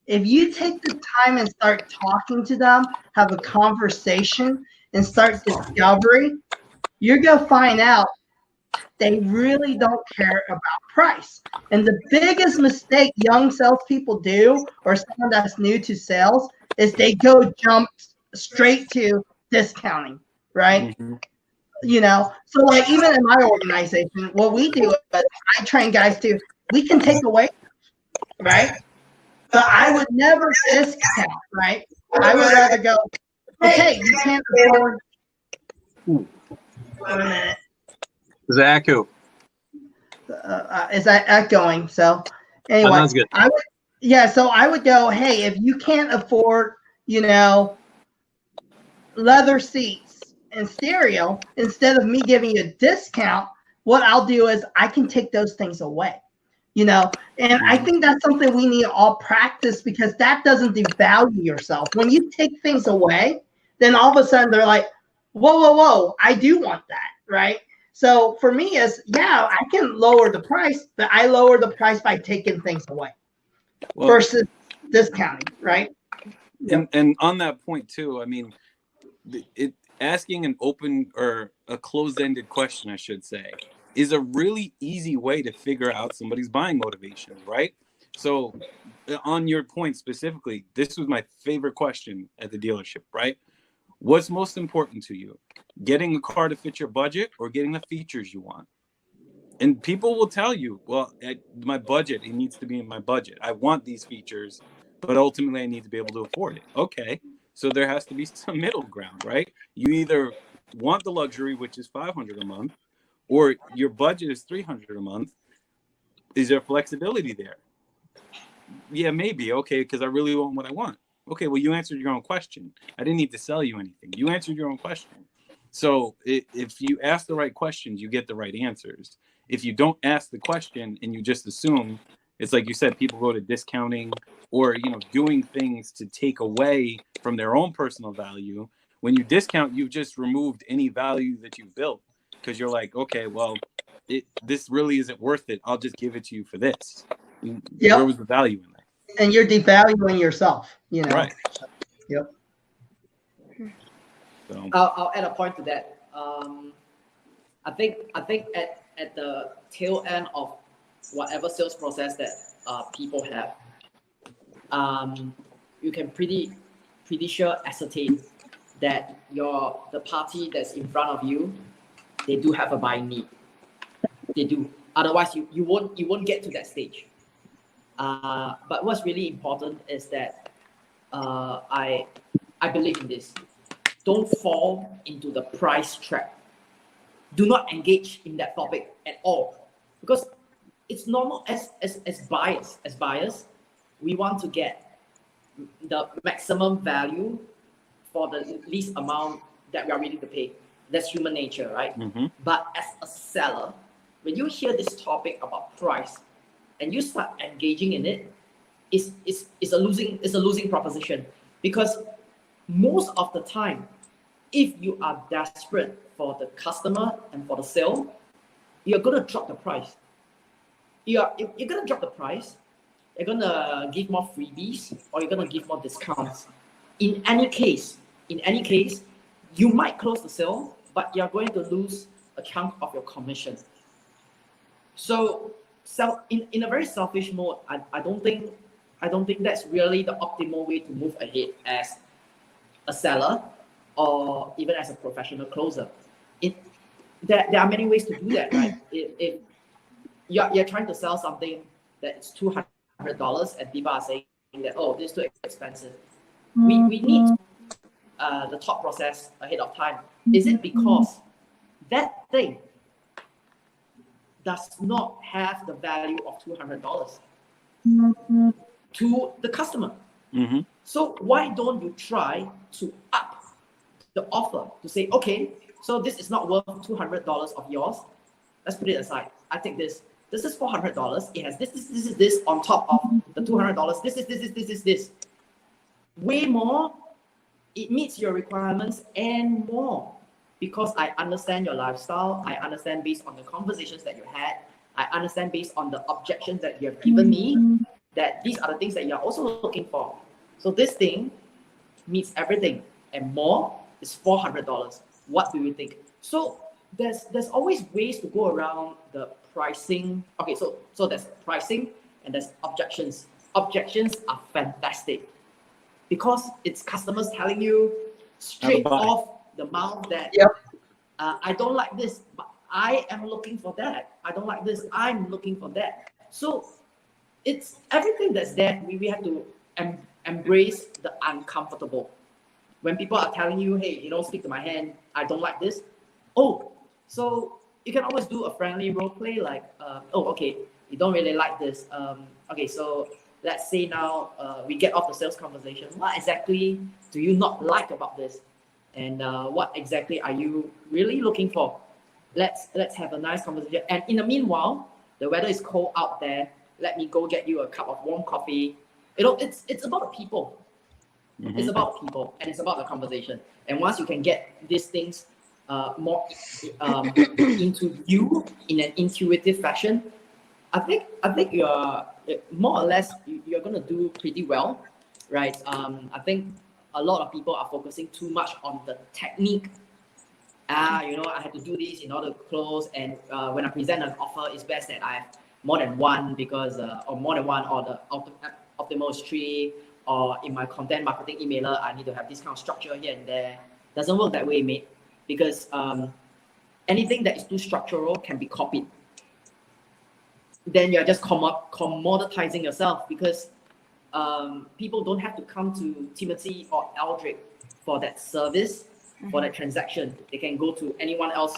If you take the time and start talking to them, have a conversation, and start discovery, you're going to find out they really don't care about price. And the biggest mistake young salespeople do, or someone that's new to sales, is they jump straight to discounting, right? Mm-hmm. You know, so like even in my organization, what we do is I train guys to, we can take away, right? But I would never discount, right? I would rather go, okay, you can't afford. Wait a minute. Is that echo? Is that echoing? So anyway, that's good. So I would go, hey, if you can't afford, leather seats and stereo, instead of me giving you a discount, what I'll do is I can take those things away, and I think that's something we need to all practice, because that doesn't devalue yourself. When you take things away, then all of a sudden they're like, whoa, I do want that, right? So for me, I can lower the price, but I lower the price by taking things away versus discounting, right? And on that point too, I mean, asking an open or a closed-ended question, I should say, is a really easy way to figure out somebody's buying motivation, right? So on your point specifically, this was my favorite question at the dealership, right? What's most important to you? Getting a car to fit your budget or getting the features you want? And people will tell you, well, my budget, it needs to be in my budget. I want these features, but ultimately I need to be able to afford it. Okay, so there has to be some middle ground, right? You either want the luxury, which is $500 a month, or your budget is $300 a month. Is there flexibility there? Yeah, maybe. Okay, because I really want what I want. Okay, well, you answered your own question. I didn't need to sell you anything. You answered your own question. So if you ask the right questions, you get the right answers. If you don't ask the question and you just assume, it's like you said, people go to discounting or, doing things to take away from their own personal value. When you discount, you've just removed any value that you've built, because you're like, okay, well, this really isn't worth it. I'll just give it to you for this. Yep. Where was the value in that? And you're devaluing yourself, Right. Yep. So I'll add a point to that. I think at the tail end of whatever sales process that people have, you can pretty sure ascertain that the party that's in front of you, they do have a buying need. They do. Otherwise, you won't get to that stage. But what's really important is that I believe in this. Don't fall into the price trap. Do not engage in that topic at all, because it's normal as buyers, we want to get the maximum value for the least amount that we are willing to pay. That's human nature, right? Mm-hmm. But as a seller, when you hear this topic about price and you start engaging in it, it's a losing proposition, because most of the time, if you are desperate for the customer and for the sale, you're gonna drop the price. You're gonna drop the price. You're gonna give more freebies, or you're gonna give more discounts. In any case, you might close the sale, but you're going to lose a chunk of your commission. So in a very selfish mode, I don't think that's really the optimal way to move ahead as a seller, or even as a professional closer. There are many ways to do that, right? If you're trying to sell something that's $200 and people are saying that, oh, this is too expensive. We need the thought process ahead of time. Is it because that thing does not have the value of $200 to the customer? Mm-hmm. So why don't you try to up the offer to say, okay, so this is not worth $200 of yours. Let's put it aside. I take this. This is $400. It has this on top of the $200. This is this. Way more. It meets your requirements and more, because I understand your lifestyle. I understand based on the conversations that you had. I understand based on the objections that you have given me that these are the things that you're also looking for. So this thing meets everything and more is $400. What do you think? So there's always ways to go around the pricing. Okay, so there's pricing and there's objections. Objections are fantastic because it's customers telling you straight off the mouth that I don't like this, but I am looking for that. I don't like this, I'm looking for that. So it's everything that's there. We have to embrace the uncomfortable. When people are telling you, hey, you don't stick to my hand, I don't like this. Oh, so you can always do a friendly role play like, oh, okay, you don't really like this. Okay, so let's say now we get off the sales conversation. What exactly do you not like about this? And what exactly are you really looking for? Let's have a nice conversation. And in the meanwhile, the weather is cold out there. Let me go get you a cup of warm coffee. You know, it's about the people. Mm-hmm. It's about people and it's about the conversation. And once you can get these things more into you in an intuitive fashion, I think you're more or less you're gonna do pretty well, right? I think a lot of people are focusing too much on the technique. You know, I have to do this in order to close, and when I present an offer, it's best that I have more than one because or more than one, or the optimal is 3, or in my content marketing emailer, I need to have this kind of structure here and there. Doesn't work that way, mate, because anything that is too structural can be copied. Then you're just commoditizing yourself because people don't have to come to Timothy or Aldric for that service, for that transaction. They can go to anyone else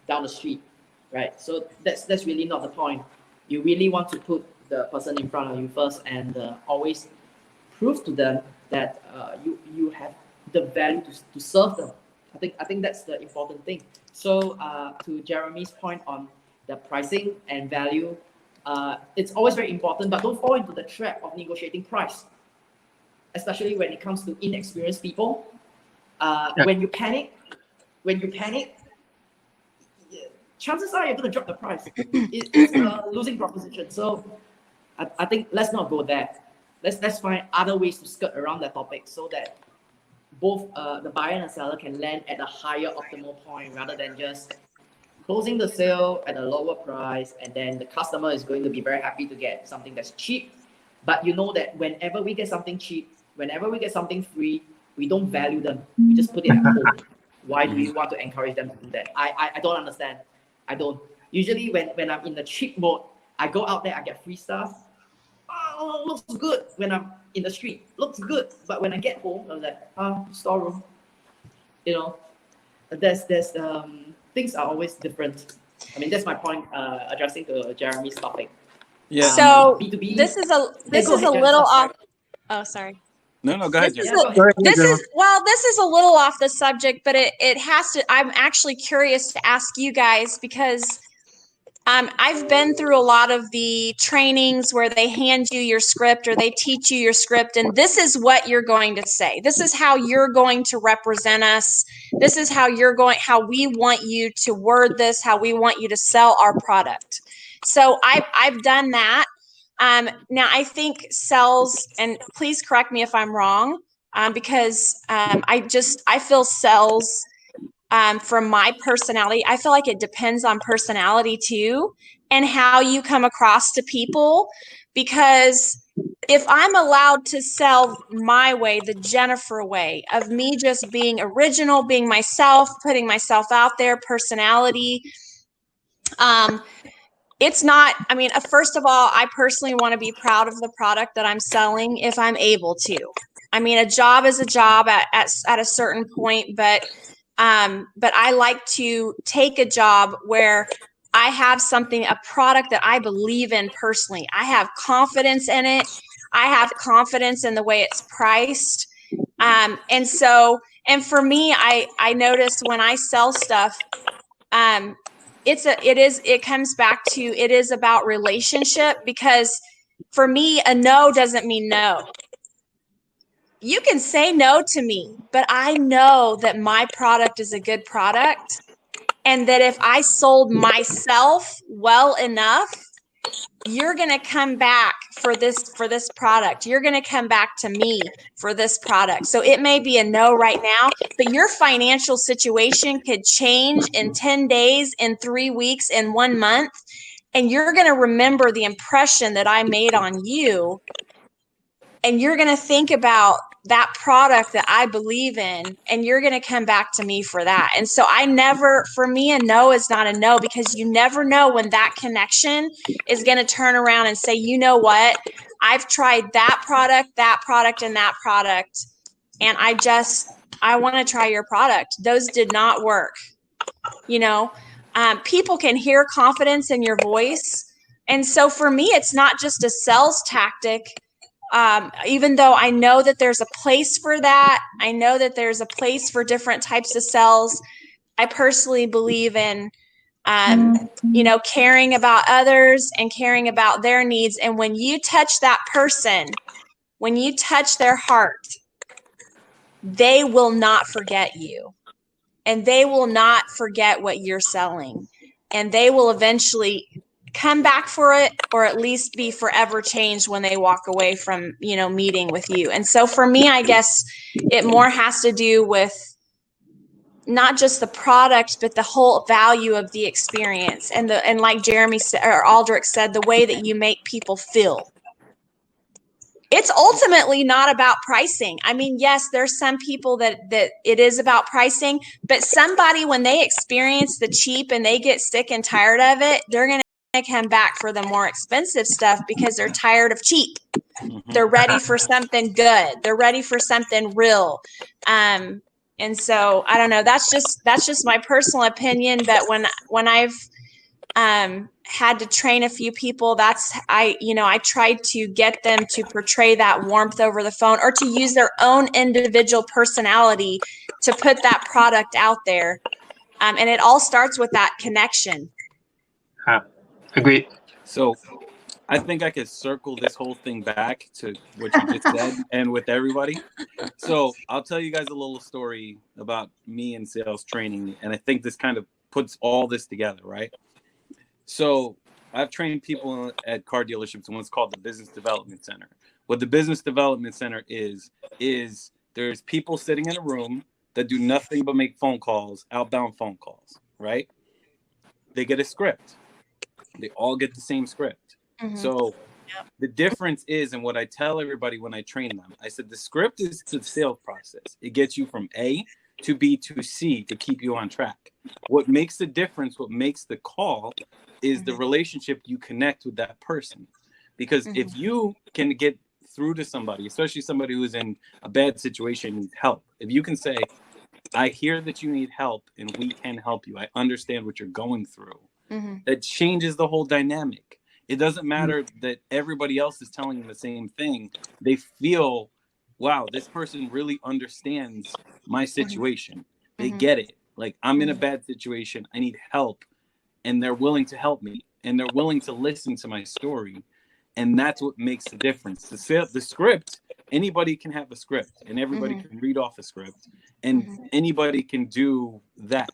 down the street, right? So that's really not the point. You really want to put the person in front of you first and always prove to them that you have the value to serve them. I think that's the important thing. So to Jeremy's point on the pricing and value, it's always very important, but don't fall into the trap of negotiating price, especially when it comes to inexperienced people. When you panic, chances are you're going to drop the price. It's a losing proposition. So I think let's not go there. Let's find other ways to skirt around that topic so that both the buyer and the seller can land at a higher optimal point rather than just closing the sale at a lower price, and then the customer is going to be very happy to get something that's cheap. But you know that whenever we get something cheap, whenever we get something free, we don't value them. We just put it at home. Why do we want to encourage them to do that? I don't understand. I don't. Usually when I'm in the cheap mode, I go out there, I get free stuff. Oh, looks good when I'm in the street. Looks good. But when I get home, I was like, storeroom. You know, there's things are always different. I mean, that's my point, addressing to Jeremy's topic. Yeah. So B2B. this is a little off. Oh, sorry. No, go ahead. This is a little off the subject, but it has to. I'm actually curious to ask you guys because I've been through a lot of the trainings where they hand you your script or they teach you your script, and this is what you're going to say. This is how you're going to represent us. This is how we want you to word this, how we want you to sell our product. So I've done that. Now I think sales, and please correct me if I'm wrong, because I feel sales. From my personality, I feel like it depends on personality too and how you come across to people. Because if I'm allowed to sell my way, the Jenifer way of me just being original, being myself, putting myself out there, personality, it's not, I mean, first of all, I personally want to be proud of the product that I'm selling if I'm able to. I mean, a job is a job at a certain point, but I like to take a job where I have a product that I believe in personally. I have confidence in it. I have confidence in the way it's priced. And for me, I notice when I sell stuff, it comes back to, it is about relationship, because for me, a no doesn't mean no. You can say no to me, but I know that my product is a good product, and that if I sold myself well enough, you're going to come back for this product. You're going to come back to me for this product. So it may be a no right now, but your financial situation could change in 10 days, in 3 weeks, in 1 month. And you're going to remember the impression that I made on you. And you're going to think about that product that I believe in, and you're going to come back to me for that. And so for me, a no is not a no, because you never know when that connection is going to turn around and say, you know what? I've tried that product, and that product, and I want to try your product. Those did not work. People can hear confidence in your voice. And so for me, it's not just a sales tactic. Even though I know that there's a place for that, I know that there's a place for different types of sales. I personally believe in, caring about others and caring about their needs. And when you touch that person, when you touch their heart, they will not forget you, and they will not forget what you're selling, and they will eventually come back for it, or at least be forever changed when they walk away from, meeting with you. And so for me, I guess it more has to do with not just the product, but the whole value of the experience. And like Jeremy said, or Aldric said, the way that you make people feel. It's ultimately not about pricing. I mean, yes, there's some people that it is about pricing, but somebody, when they experience the cheap and they get sick and tired of it, they're going to come back for the more expensive stuff because they're tired of cheap. They're ready for something good. They're ready for something real. And so I don't know, that's just my personal opinion. But when I've had to train a few people, I tried to get them to portray that warmth over the phone, or to use their own individual personality to put that product out there. And it all starts with that connection. Agreed. So I think I could circle this whole thing back to what you just said and with everybody. So I'll tell you guys a little story about me in sales training. And I think this kind of puts all this together, right? So I've trained people at car dealerships in what's called the Business Development Center. What the Business Development Center is there's people sitting in a room that do nothing but make phone calls, outbound phone calls, right? They get a script. They all get the same script. Mm-hmm. So the difference is, and what I tell everybody when I train them, I said the script is the sales process. It gets you from A to B to C to keep you on track. What makes the difference, what makes the call, is the relationship you connect with that person. Because if you can get through to somebody, especially somebody who's in a bad situation, needs help, if you can say, I hear that you need help and we can help you, I understand what you're going through, that changes the whole dynamic. It doesn't matter that everybody else is telling them the same thing. They feel, wow, this person really understands my situation. They get it. Like, I'm in a bad situation. I need help. And they're willing to help me. And they're willing to listen to my story. And that's what makes the difference. The script, anybody can have a script. And everybody can read off a script. And anybody can do that.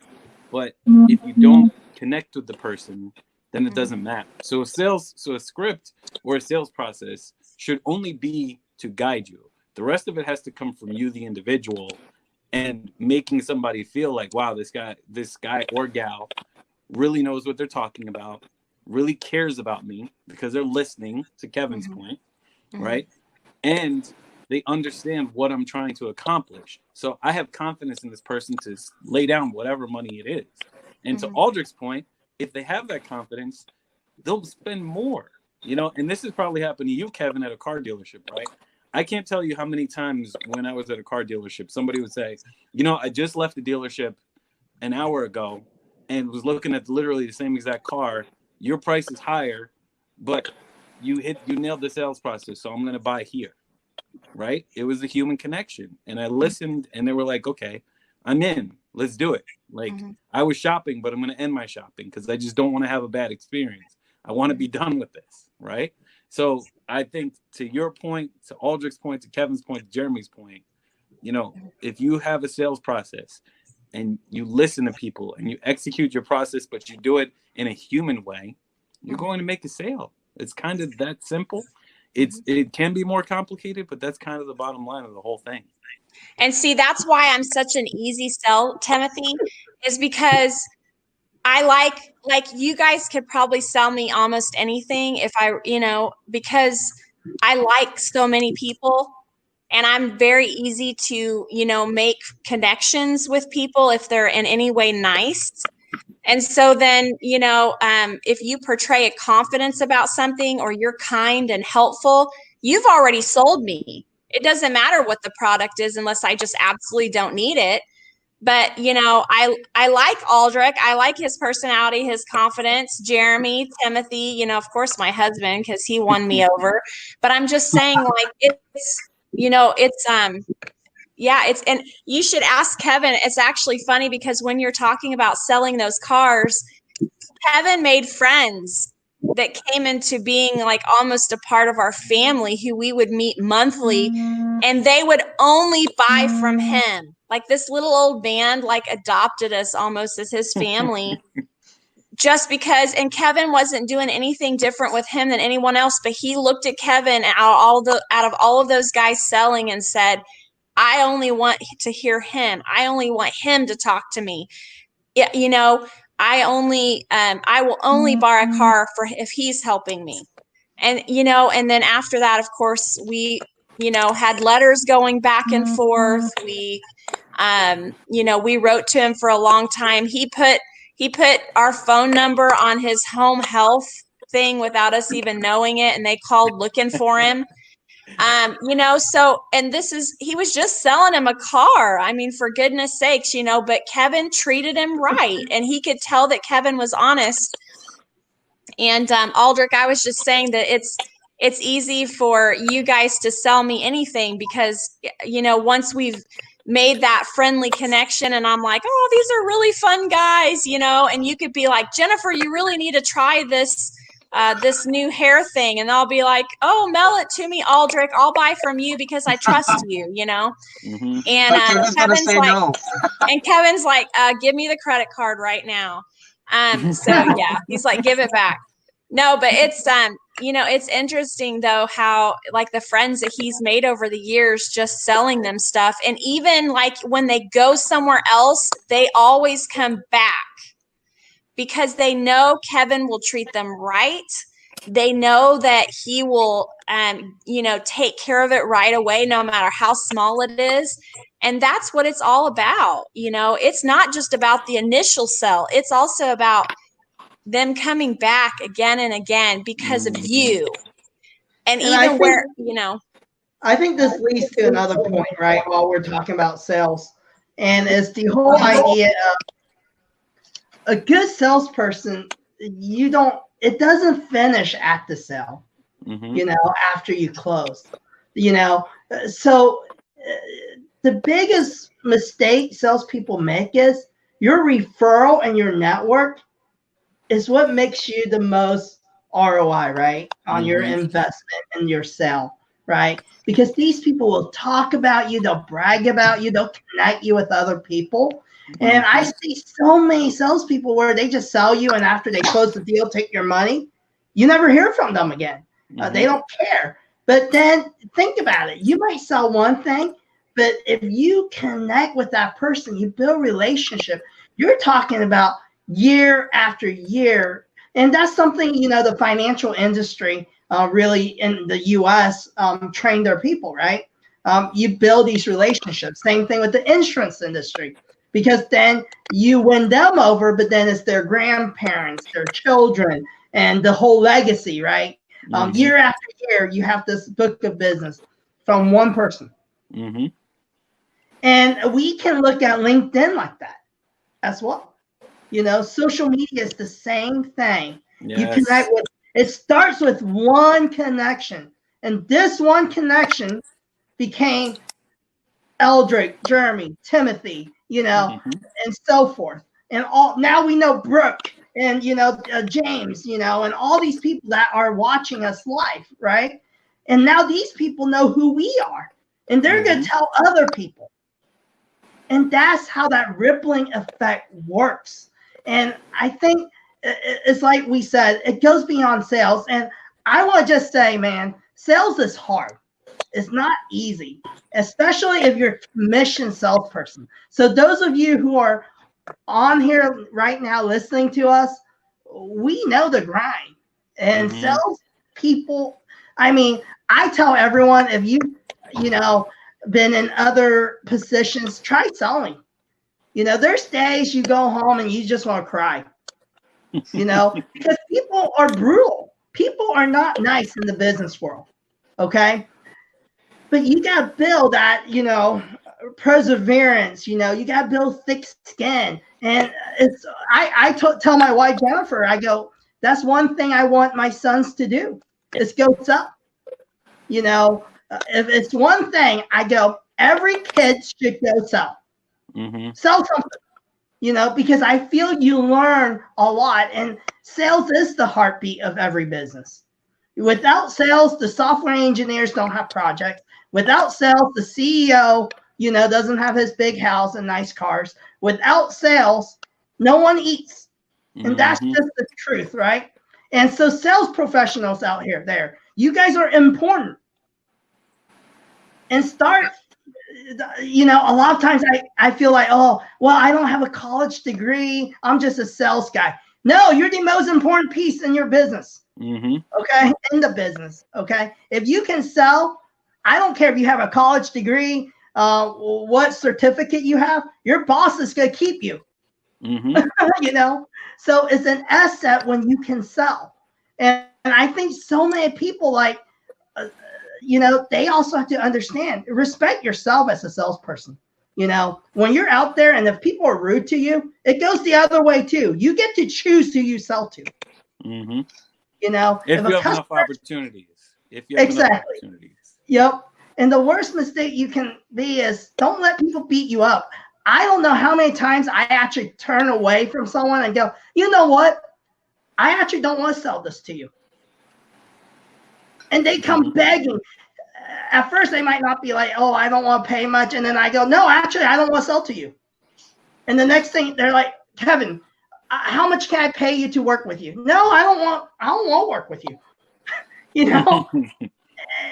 But if you don't connect with the person, then it doesn't matter. So a script or a sales process should only be to guide you. The rest of it has to come from you, the individual, and making somebody feel like, wow, this guy or gal really knows what they're talking about, really cares about me because they're listening, to Kevin's point, right? And they understand what I'm trying to accomplish. So I have confidence in this person to lay down whatever money it is. And to Aldric's point, if they have that confidence, they'll spend more, and this has probably happened to you, Kevin, at a car dealership, right? I can't tell you how many times when I was at a car dealership, somebody would say, I just left the dealership an hour ago and was looking at literally the same exact car. Your price is higher, but you nailed the sales process. So I'm going to buy here, right? It was a human connection. And I listened and they were like, okay, I'm in, let's do it. Like I was shopping, but I'm going to end my shopping because I just don't want to have a bad experience. I want to be done with this, right? So I think to your point, to Aldric's point, to Kevin's point, to Jeremy's point, if you have a sales process and you listen to people and you execute your process, but you do it in a human way, you're going to make a sale. It's kind of that simple. It can be more complicated, but that's kind of the bottom line of the whole thing. And see, that's why I'm such an easy sell, Timothy, is because I like you guys could probably sell me almost anything if I, because I like so many people and I'm very easy to, make connections with people if they're in any way nice. And so then, if you portray a confidence about something or you're kind and helpful, you've already sold me. It doesn't matter what the product is unless I just absolutely don't need it. But, I like Aldric. I like his personality, his confidence, Jeremy, Timothy, of course, my husband, because he won me over. But I'm just saying, like, and you should ask Kevin. It's actually funny because when you're talking about selling those cars, Kevin made friends that came into being like almost a part of our family who we would meet monthly, and they would only buy from him. Like this little old band like adopted us almost as his family just because, and Kevin wasn't doing anything different with him than anyone else, but he looked at Kevin out of all of those guys selling and said, I only want to hear him. I only want him to talk to me. I will only borrow a car if he's helping me. And, and then after that, of course, we, had letters going back and forth. We, we wrote to him for a long time. He put our phone number on his home health thing without us even knowing it. And they called looking for him. So, and he was just selling him a car. I mean, for goodness sakes, but Kevin treated him right. And he could tell that Kevin was honest. And, Aldric, I was just saying that it's easy for you guys to sell me anything because, once we've made that friendly connection and I'm like, oh, these are really fun guys, and you could be like, Jenifer, you really need to try this new hair thing. And I'll be like, oh, mail it to me, Aldric. I'll buy from you because I trust you, Mm-hmm. And Kevin's like, give me the credit card right now. So yeah, he's like, give it back. No, but it's, it's interesting though, how like the friends that he's made over the years, just selling them stuff. And even like when they go somewhere else, they always come back because they know Kevin will treat them right. They know that he will, take care of it right away, no matter how small it is. And that's what it's all about. It's not just about the initial sell. It's also about them coming back again and again because of you. And even I think this leads to another point, right? While we're talking about sales, and it's the whole idea of a good salesperson. It doesn't finish at the sale, after you close, So the biggest mistake salespeople make is your referral and your network is what makes you the most ROI, right? On your investment and your sale, right? Because these people will talk about you, they'll brag about you, they'll connect you with other people. And I see so many salespeople where they just sell you, and after they close the deal, take your money, you never hear from them again. They don't care. But then think about it. You might sell one thing, but if you connect with that person, you build relationship, you're talking about year after year. And that's something, the financial industry really in the US train their people, right? You build these relationships. Same thing with the insurance industry, because then you win them over, but then it's their grandparents, their children, and the whole legacy, right? Year after year, you have this book of business from one person. And we can look at LinkedIn like that as well. Social media is the same thing. Yes. You connect with, it starts with one connection. And this one connection became Aldric, Jeremy, Timothy, and so forth. And now we know Brooke and, James, and all these people that are watching us live, right? And now these people know who we are. And they're going to tell other people. And that's how that rippling effect works. And I think it's like we said, it goes beyond sales. And I want to just say, man, sales is hard. It's not easy, especially if you're a commission salesperson. So those of you who are on here right now listening to us, we know the grind. And sales people, I mean, I tell everyone, if you been in other positions, try selling. There's days you go home and you just want to cry, because people are brutal. People are not nice in the business world. Okay. But you got to build that, perseverance, you got to build thick skin. And I tell my wife, Jenifer, I go, that's one thing I want my sons to do is go sell. If it's one thing, I go, every kid should go sell. Sell something, because I feel you learn a lot. And sales is the heartbeat of every business. Without sales, the software engineers don't have projects. Without sales, the CEO, doesn't have his big house and nice cars. Without sales, no one eats. And that's just the truth, right? And so sales professionals out here, you guys are important. And start, a lot of times I feel like, oh, well, I don't have a college degree. I'm just a sales guy. No, you're the most important piece in your business. Okay, in the business. Okay, if you can sell, I don't care if you have a college degree, what certificate you have, your boss is going to keep you. So it's an asset when you can sell. And I think so many people they also have to understand, respect yourself as a salesperson. When you're out there and if people are rude to you, it goes the other way too. You get to choose who you sell to. If you have enough opportunities. Yep. And the worst mistake you can be is don't let people beat you up. I don't know how many times I actually turn away from someone and go, you know what? I actually don't want to sell this to you. And they come begging. At first, they might not be like, oh, I don't want to pay much. And then I go, no, actually, I don't want to sell to you. And the next thing, they're like, Kevin, how much can I pay you to work with you? No, I don't want to work with you.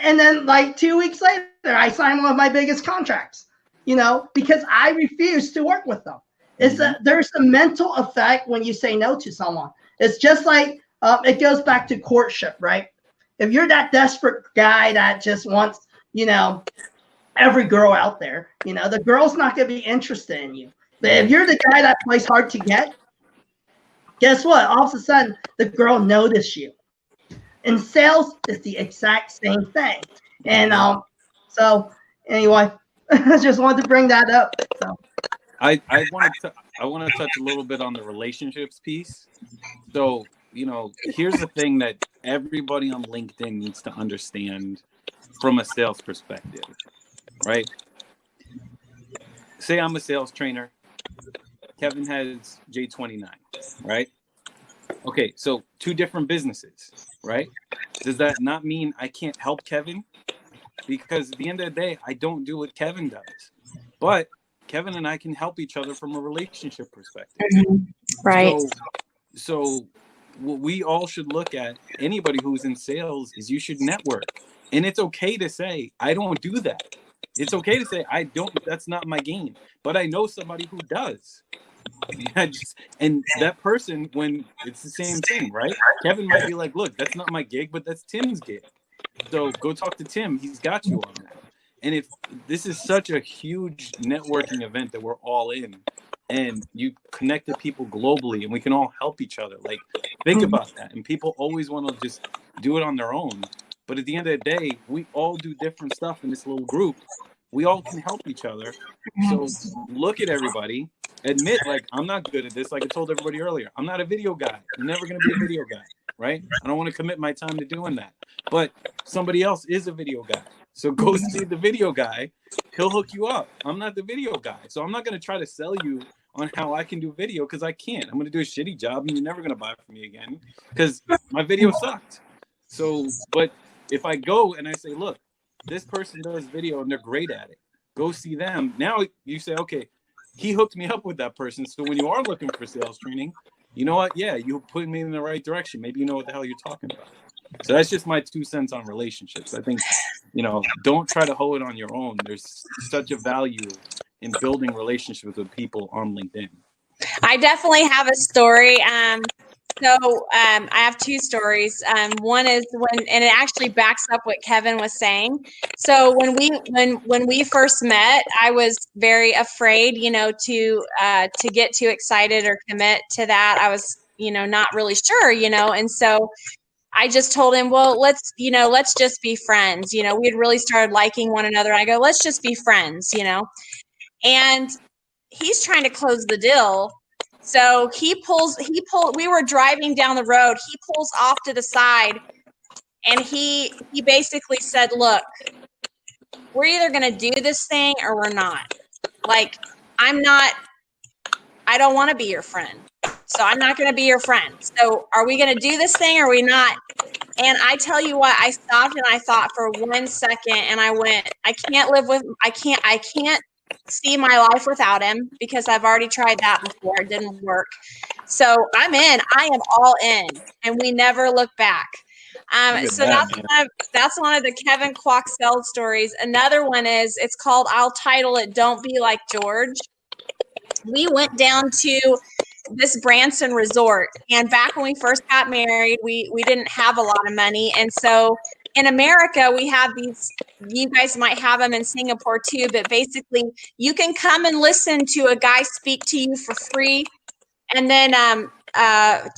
And then 2 weeks later, I sign one of my biggest contracts, because I refuse to work with them. There's a mental effect when you say no to someone. It's just like, it goes back to courtship, right? If you're that desperate guy that just wants, every girl out there, the girl's not going to be interested in you. But if you're the guy that plays hard to get, guess what? All of a sudden, the girl notices you. In sales, it's the exact same thing. And so anyway, I just wanted to bring that up. So. I want to touch a little bit on the relationships piece. So, here's the thing that everybody on LinkedIn needs to understand from a sales perspective, right? Say I'm a sales trainer. Kevin has J29, right? Okay, so 2 different businesses, right? Does that not mean I can't help Kevin? Because at the end of the day, I don't do what Kevin does. But Kevin and I can help each other from a relationship perspective. Right. So what we all should look at, anybody who's in sales, is you should network. And it's okay to say, I don't do that. It's okay to say, that's not my game. But I know somebody who does. And that person, when it's the same thing, right? Kevin might be like, look, that's not my gig, but that's Tim's gig. So go talk to Tim. He's got you on that. And if this is such a huge networking event that we're all in, and you connect to people globally, and we can all help each other. Think about that. And people always want to just do it on their own. But at the end of the day, we all do different stuff in this little group. We all can help each other. So look at everybody. Admit, I'm not good at this. Like I told everybody earlier, I'm not a video guy. I'm never going to be a video guy, right? I don't want to commit my time to doing that. But somebody else is a video guy. So go see the video guy. He'll hook you up. I'm not the video guy. So I'm not going to try to sell you on how I can do video because I can't. I'm going to do a shitty job and you're never going to buy from me again because my video sucked. So, but if I go and I say, look, this person does video and they're great at it, go see them. Now you say, okay, he hooked me up with that person. So when you are looking for sales training, you know what? Yeah, you put me in the right direction. Maybe you know what the hell you're talking about. So that's just my 2 cents on relationships. I think, don't try to hold it on your own. There's such a value in building relationships with people on LinkedIn. I definitely have a story. I have 2 stories. One is and it actually backs up what Kevin was saying. So when we first met, I was very afraid, to get too excited or commit to that. I was, not really sure, and so I just told him, well, let's just be friends. We had really started liking one another. I go, let's just be friends, and he's trying to close the deal. So we were driving down the road. He pulls off to the side and he basically said, look, we're either going to do this thing or we're not. Like, I don't want to be your friend. So I'm not going to be your friend. So are we going to do this thing or are we not? And I tell you what, I stopped and I thought for 1 second and I went, I can't see my life without him because I've already tried that before. It didn't work. So I'm in. I am all in. And we never look back. So that's one of the Kevin Kwok sales stories. Another one it's called, I'll title it, Don't Be Like George. We went down to this Branson resort. And back when we first got married, we didn't have a lot of money. And so in America, we have these, you guys might have them in Singapore too, but basically you can come and listen to a guy speak to you for free and then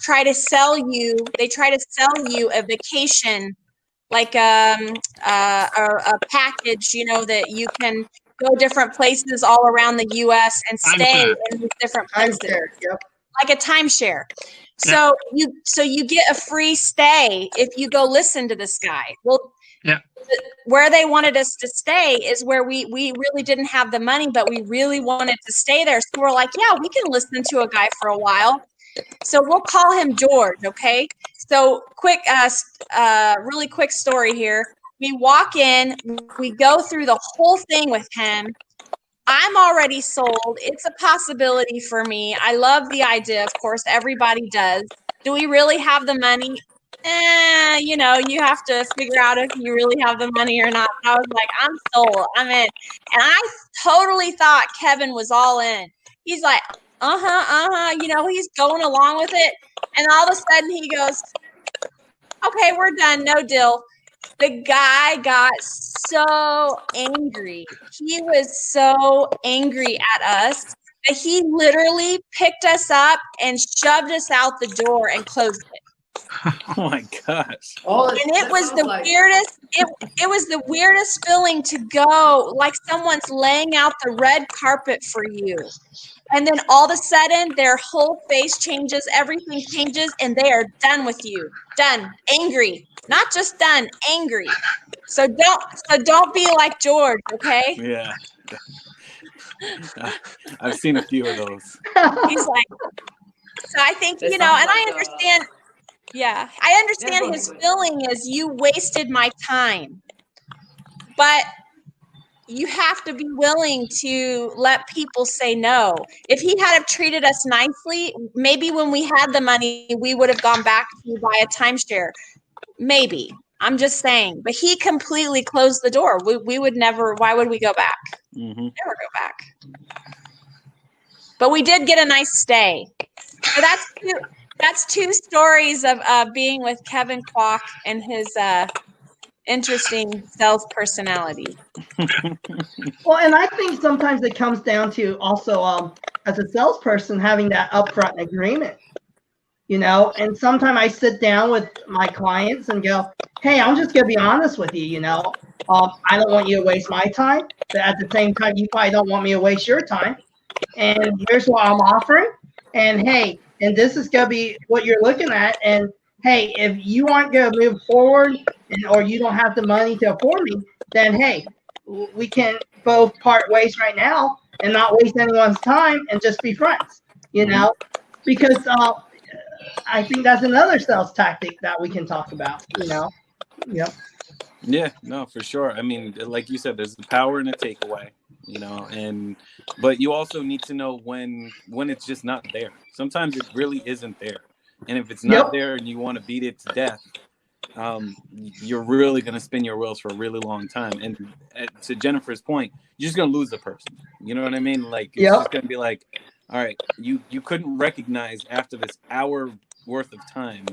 try to sell you a vacation, like a package, that you can go different places all around the U.S. and stay in these different places. Like a timeshare. So you get a free stay if you go listen to this guy. Well, where they wanted us to stay is where we really didn't have the money, but we really wanted to stay there. So we're like, yeah, we can listen to a guy for a while. So we'll call him George, okay? So really quick story here. We walk in, we go through the whole thing with him. I'm already sold. It's a possibility for me. I love the idea. Of course, everybody does. Do we really have the money? You have to figure out if you really have the money or not. I was like, I'm sold. I'm in. And I totally thought Kevin was all in. He's like, he's going along with it. And all of a sudden he goes, okay, we're done. No deal. The guy got so angry. He was so angry at us that he literally picked us up and shoved us out the door and closed it. Oh my gosh. And it was the weirdest, it was the weirdest feeling to go like someone's laying out the red carpet for you. And then all of a sudden their whole face changes, everything changes, and they are done with you. Done. Angry. Not just done, angry. So don't be like George, okay? Yeah. I've seen a few of those. He's like, so I think, and I understand. Yeah, I understand his feeling is you wasted my time. But you have to be willing to let people say no. If he had have treated us nicely, maybe when we had the money, we would have gone back to buy a timeshare. Maybe. I'm just saying. But he completely closed the door. We would never, why would we go back? Mm-hmm. Never go back. But we did get a nice stay. So that's 2 stories of being with Kevin Kwok and his interesting sales personality. Well, and I think sometimes it comes down to also as a salesperson having that upfront agreement, and sometimes I sit down with my clients and go, hey, I'm just going to be honest with you, I don't want you to waste my time, but at the same time, you probably don't want me to waste your time. And here's what I'm offering. And hey, and this is going to be what you're looking at. And hey, if you aren't going to move forward or you don't have the money to afford me, then hey, we can both part ways right now and not waste anyone's time and just be friends, because I think that's another sales tactic that we can talk about, Yep. Yeah, no, for sure. I mean, like you said, there's the power in a takeaway, but you also need to know when it's just not there. Sometimes it really isn't there. And if it's not there and you want to beat it to death, you're really going to spin your wheels for a really long time. And to Jenifer's point, you're just going to lose the person. You know what I mean? Like, it's just going to be like, all right, you couldn't recognize after this hour worth of time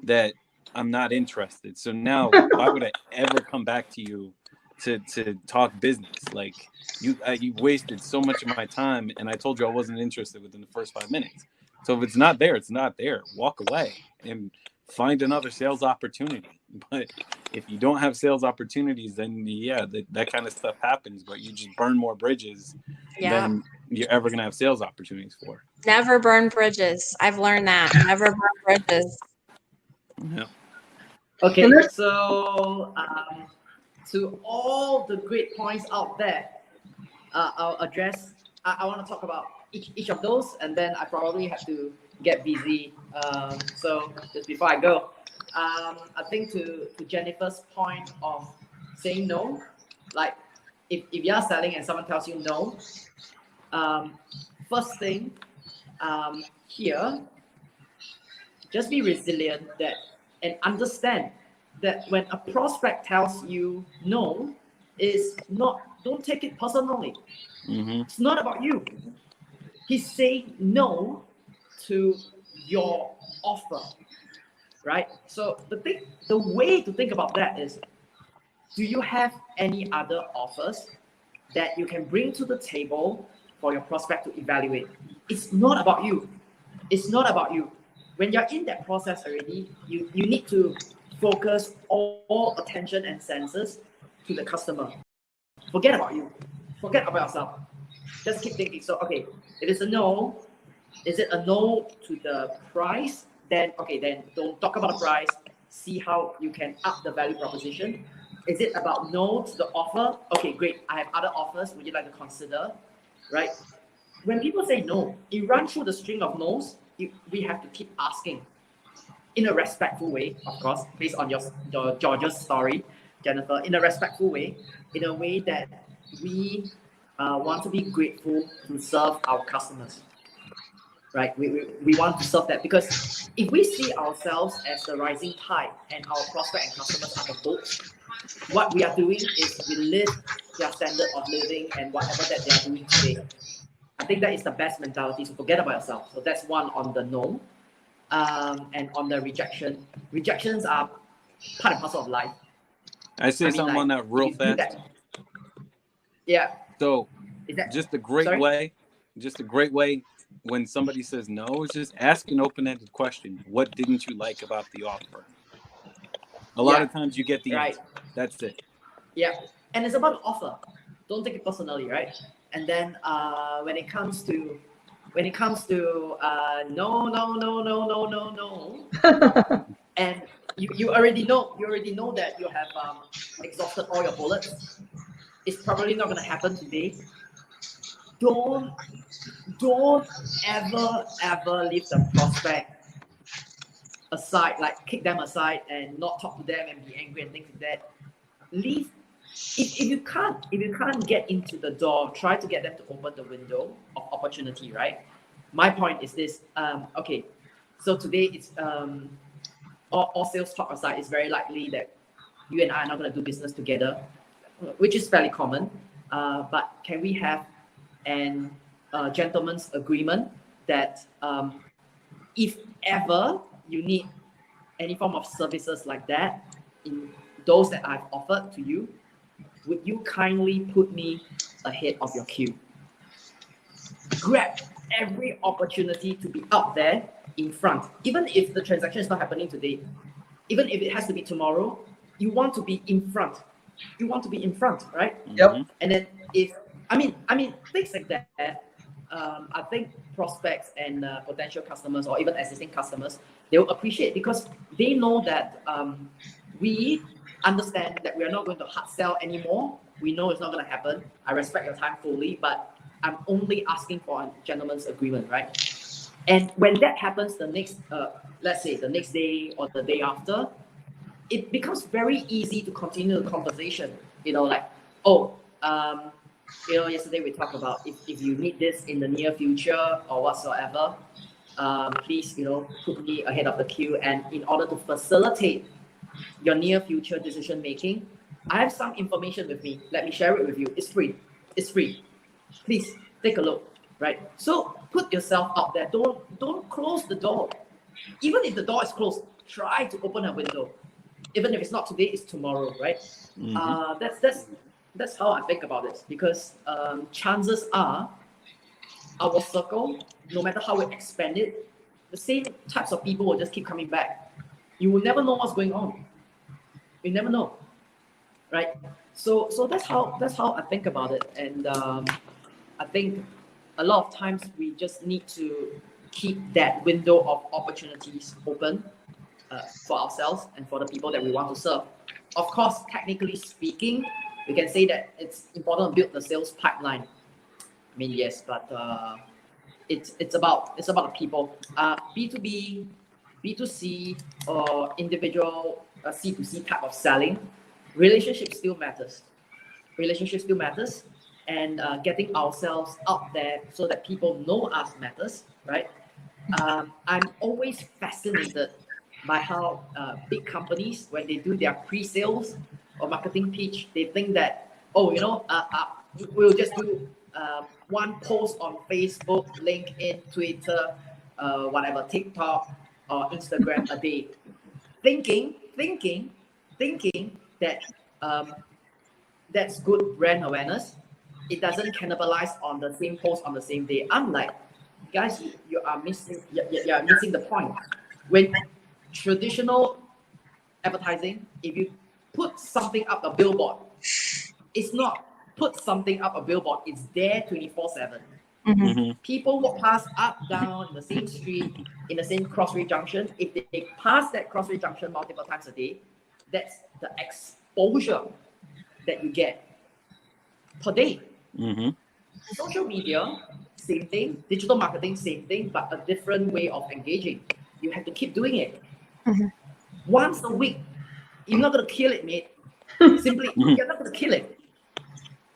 that I'm not interested. So now why would I ever come back to you to talk business? Like, you wasted so much of my time, and I told you I wasn't interested within the first 5 minutes. So if it's not there, it's not there. Walk away and find another sales opportunity. But if you don't have sales opportunities, then yeah, that kind of stuff happens. But you just burn more bridges than you're ever gonna have sales opportunities for. Never burn bridges. I've learned that. Never burn bridges. Yeah. Okay, so to all the great points out there, I'll address. I want to talk about each of those, and then I probably have to get busy. So just before I go, I think to Jenifer's point of saying no, like if you are selling and someone tells you no, first thing here, just be resilient and understand that when a prospect tells you no, don't take it personally. It's not about you. He's saying no to your offer, right? So the way to think about that is, do you have any other offers that you can bring to the table for your prospect to evaluate? It's not about you. It's not about you. When you're in that process already, you need to focus all attention and senses to the customer. Forget about you. Forget about yourself. Just keep thinking. So, okay, if it's a no, is it a no to the price? Then don't talk about the price. See how you can up the value proposition. Is it about no to the offer? Okay, great. I have other offers. Would you like to consider? Right? When people say no, you run through the string of no's. We have to keep asking in a respectful way, of course, based on your George's story, Jenifer, in a respectful way, in a way that we want to be grateful to serve our customers, right? We want to serve that, because if we see ourselves as the rising tide and our prospect and customers are the boat, what we are doing is we lift their standard of living and whatever that they are doing today. I think that is the best mentality. So forget about yourself. So that's one on the no. And on the rejection. Rejections are part and parcel of life. I say something on that real fast. Yeah. So just a great way when somebody says no is just ask an open-ended question. What didn't you like about the offer? A lot of times you get the answer. That's it. Yeah. And it's about the offer. Don't take it personally, right? And then when it comes to no, and you already know that you have exhausted all your bullets. It's probably not going to happen today. Don't ever leave the prospect aside, like kick them aside and not talk to them and be angry and things like that. Leave. If you can't get into the door, try to get them to open the window of opportunity, right? My point is this. Okay, so today it's all sales talk aside, it's very likely that you and I are not going to do business together, which is fairly common. But can we have an gentleman's agreement that if ever you need any form of services like that, in those that I've offered to you, would you kindly put me ahead of your queue? Grab every opportunity to be out there in front. Even if the transaction is not happening today, even if it has to be tomorrow, you want to be in front. You want to be in front, right? Yep. And then I mean things like that. I think prospects and potential customers or even existing customers, they will appreciate, because they know that we understand that we are not going to hard sell anymore. We know it's not going to happen. I respect your time fully, but I'm only asking for a gentleman's agreement, right? And when that happens, the next, let's say the next day or the day after, it becomes very easy to continue the conversation. Yesterday we talked about if you need this in the near future or whatsoever, please, put me ahead of the queue. And in order to facilitate your near future decision making, I have some information with me. Let me share it with you. It's free. It's free. Please take a look. Right. So put yourself out there. Don't close the door. Even if the door is closed, try to open a window. Even if it's not today, it's tomorrow. Right. That's how I think about it, because chances are our circle, no matter how we expand it, the same types of people will just keep coming back. You will never know what's going on. You never know, right? So that's how I think about it, and I think a lot of times we just need to keep that window of opportunities open for ourselves and for the people that we want to serve. Of course, technically speaking, we can say that it's important to build the sales pipeline. I mean, yes, but it's about the people. B2B, B2C, or individual C2C type of selling, relationship still matters. Relationship still matters, and getting ourselves out there so that people know us matters, right? I'm always fascinated by how big companies, when they do their pre-sales or marketing pitch, they think that, we'll just do one post on Facebook, LinkedIn, Twitter, whatever, TikTok or Instagram a day, thinking that that's good brand awareness. It doesn't cannibalize on the same post on the same day. I'm like, guys, you are missing the point. When traditional advertising, if you put something up a billboard, it's not put something up a billboard, it's there 24/7. People walk past, up, down, in the same street, in the same crossway junction. If they pass that crossway junction multiple times a day, that's the exposure that you get per day. Social media, same thing. Digital marketing, same thing, but a different way of engaging. You have to keep doing it. Once a week, you're not going to kill it, mate. Simply, you're not going to kill it.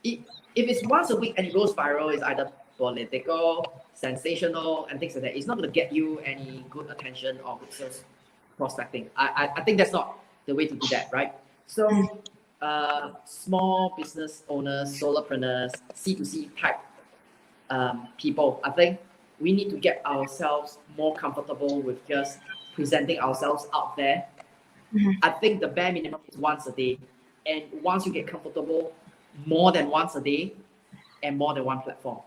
If it's once a week and it goes viral, it's either political, sensational, and things like that. It's not going to get you any good attention or good sales prospecting. I think that's not the way to do that, right? So, small business owners, solopreneurs, C2C type people, I think we need to get ourselves more comfortable with just presenting ourselves out there. I think the bare minimum is once a day, and once you get comfortable, more than once a day, and more than one platform.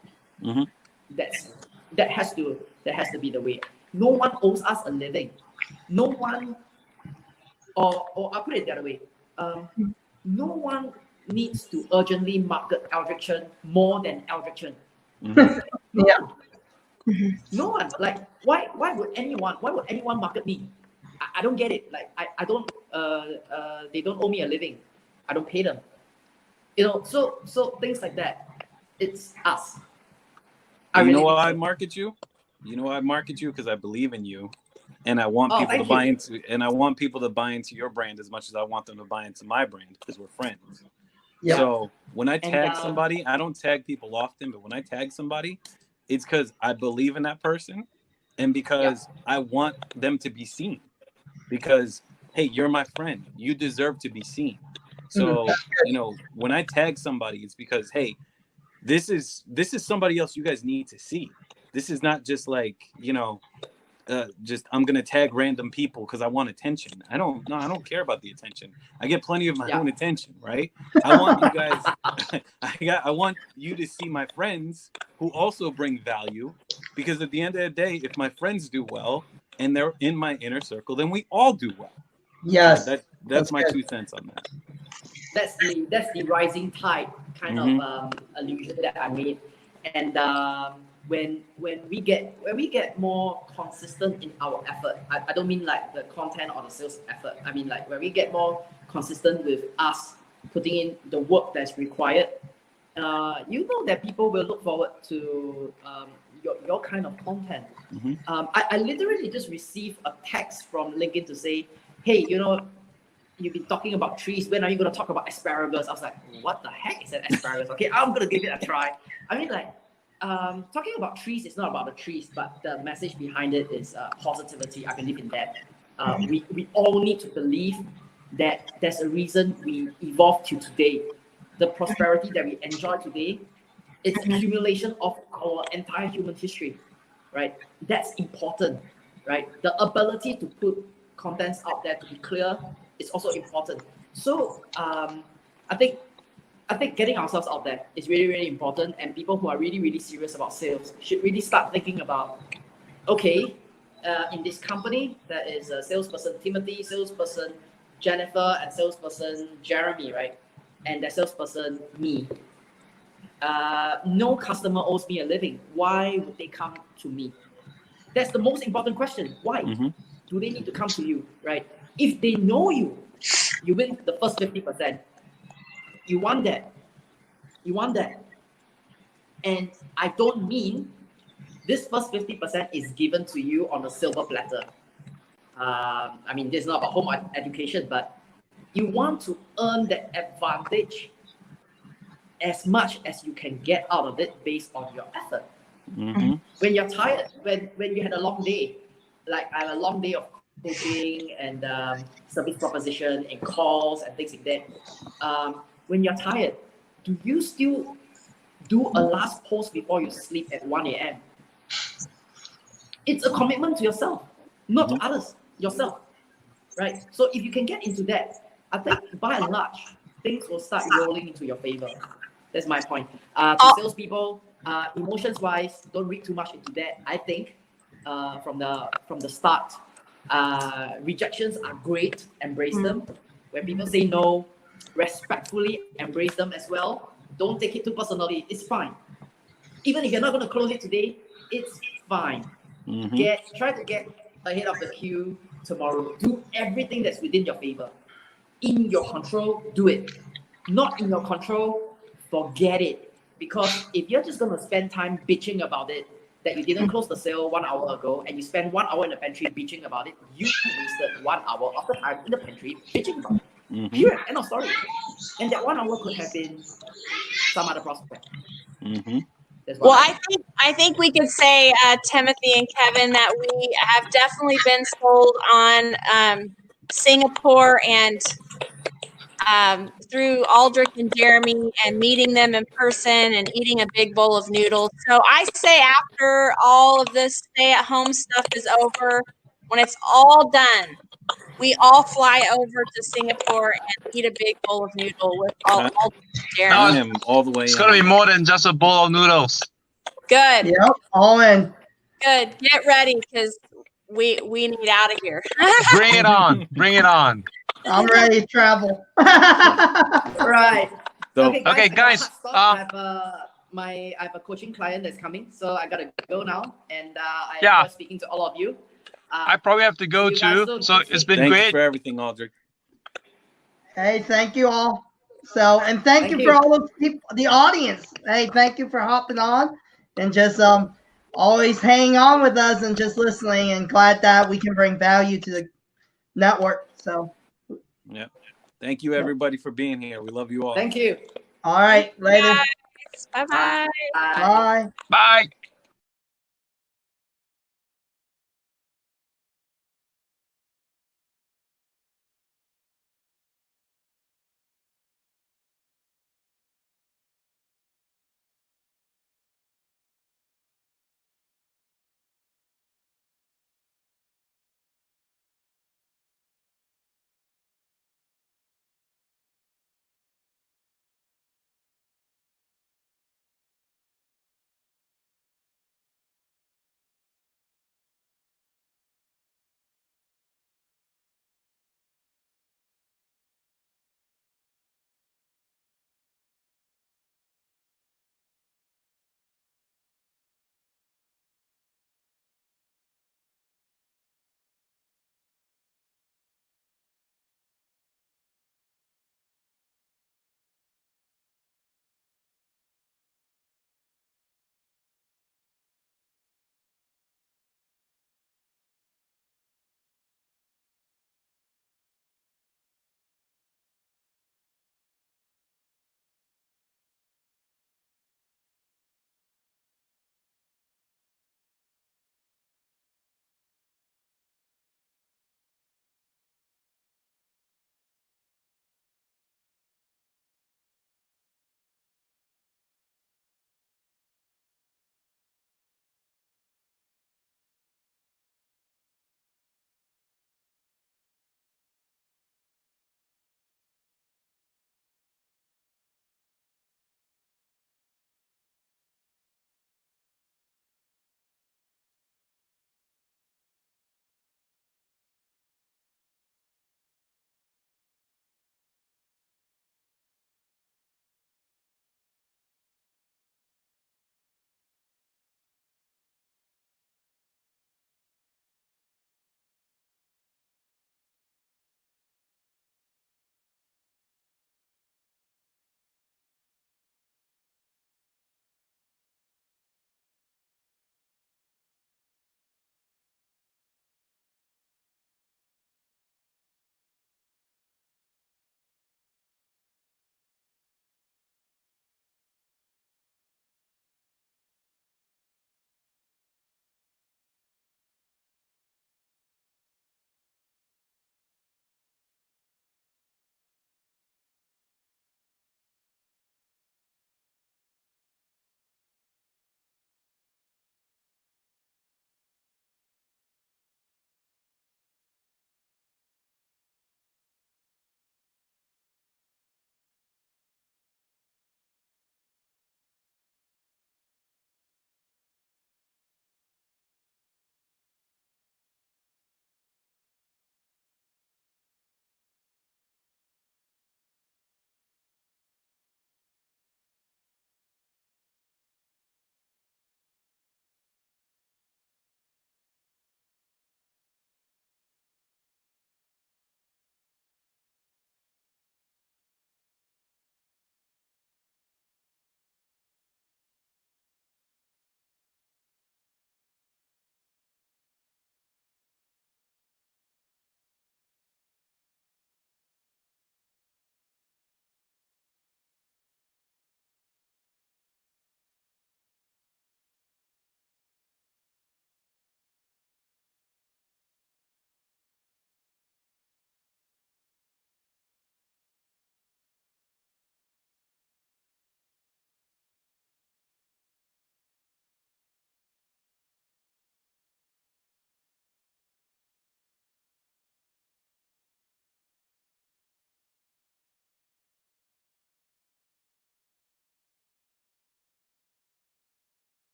That has to be the way. No one owes us a living. No one, or I'll put it the other way. No one needs to urgently market Aldric Chen more than Aldric Chen. No one. Like, why would anyone market me? I don't get it. Like, I don't. They don't owe me a living. I don't pay them. So things like that. It's us. You know why I market you? You know why I market you? Because I believe in you, and I want people to buy into. And I want people to buy into your brand as much as I want them to buy into my brand, because we're friends. Yeah. So when I tag somebody, I don't tag people often, but when I tag somebody, it's because I believe in that person, and because I want them to be seen. Because, hey, you're my friend. You deserve to be seen. So, when I tag somebody, it's because, hey, this is somebody else you guys need to see. This is not just like, just I'm gonna tag random people because I want attention. I don't care about the attention. I get plenty of my own attention, right? I want you guys. I want you to see my friends who also bring value, because at the end of the day, if my friends do well and they're in my inner circle, then we all do well. Yes, so that's my 2 cents on that. That's the rising tide kind of allusion that I made, and when we get more consistent in our effort, I don't mean like the content or the sales effort. I mean like when we get more consistent with us putting in the work that's required, that people will look forward to your kind of content. I literally just received a text from LinkedIn to say, hey, you've been talking about trees. When are you going to talk about asparagus? I was like, what the heck is an asparagus? Okay, I'm going to give it a try. I mean, like, talking about trees is not about the trees, but the message behind it is positivity. I believe in that. We all need to believe that there's a reason we evolved to today. The prosperity that we enjoy today, it's accumulation of our entire human history, right? That's important, right? The ability to put contents out there to be clear is also important. So I think getting ourselves out there is really, really important, and people who are really, really serious about sales should really start thinking about, okay, in this company, there is a salesperson Timothy, salesperson Jenifer, and salesperson Jeremey, right? And the salesperson me. No customer owes me a living. Why would they come to me? That's the most important question. Why do they need to come to you, right? If they know you, you win the first 50%. You want that. You want that. And I don't mean this first 50% is given to you on a silver platter. I mean, this is not about home education, but you want to earn that advantage as much as you can get out of it based on your effort. When you're tired, when you had a long day, like I had a long day of coaching and service proposition and calls and things like that. When you're tired, do you still do a last post before you sleep at 1 a.m.? It's a commitment to yourself, not to others, yourself, right? So if you can get into that, I think by and large, things will start rolling into your favor. That's my point. To salespeople, emotions-wise, don't read too much into that. I think from the start, rejections are great. Embrace them. When people say no, respectfully embrace them as well. Don't take it too personally. It's fine. Even if you're not going to close it today, it's fine. Try to get ahead of the queue tomorrow. Do everything that's within your favor. In your control, do it. Not in your control, forget it. Because if you're just going to spend time bitching about it, that you didn't close the sale 1 hour ago, and you spend 1 hour in the pantry bitching about it, you wasted 1 hour of the time in the pantry bitching about it. Period. End of story. And that 1 hour could have been some other prospect. Well, I think we could say, Timothy and Kevin, that we have definitely been sold on Singapore and through Aldric and Jeremey and meeting them in person and eating a big bowl of noodles. So I say after all of this stay-at-home stuff is over, when it's all done, we all fly over to Singapore and eat a big bowl of noodle with Aldric and Jeremey. I am all the way. It's gonna be more than just a bowl of noodles. Good. Yep, all in. Good. Get ready because we need out of here. Bring it on. Bring it on. I'm ready to travel. Right. So, okay, guys. I have a coaching client that's coming, so I gotta go now. And I'm just speaking to all of you. I probably have to go too. So it's been thank great. you for everything, Aldric. Hey, thank you all. So, and thank you for all the people, the audience. Hey, thank you for hopping on and just always hanging on with us and just listening, and glad that we can bring value to the network. So, yeah. Thank you, everybody, for being here. We love you all. Thank you. all right, later. Bye-bye. Bye. Bye.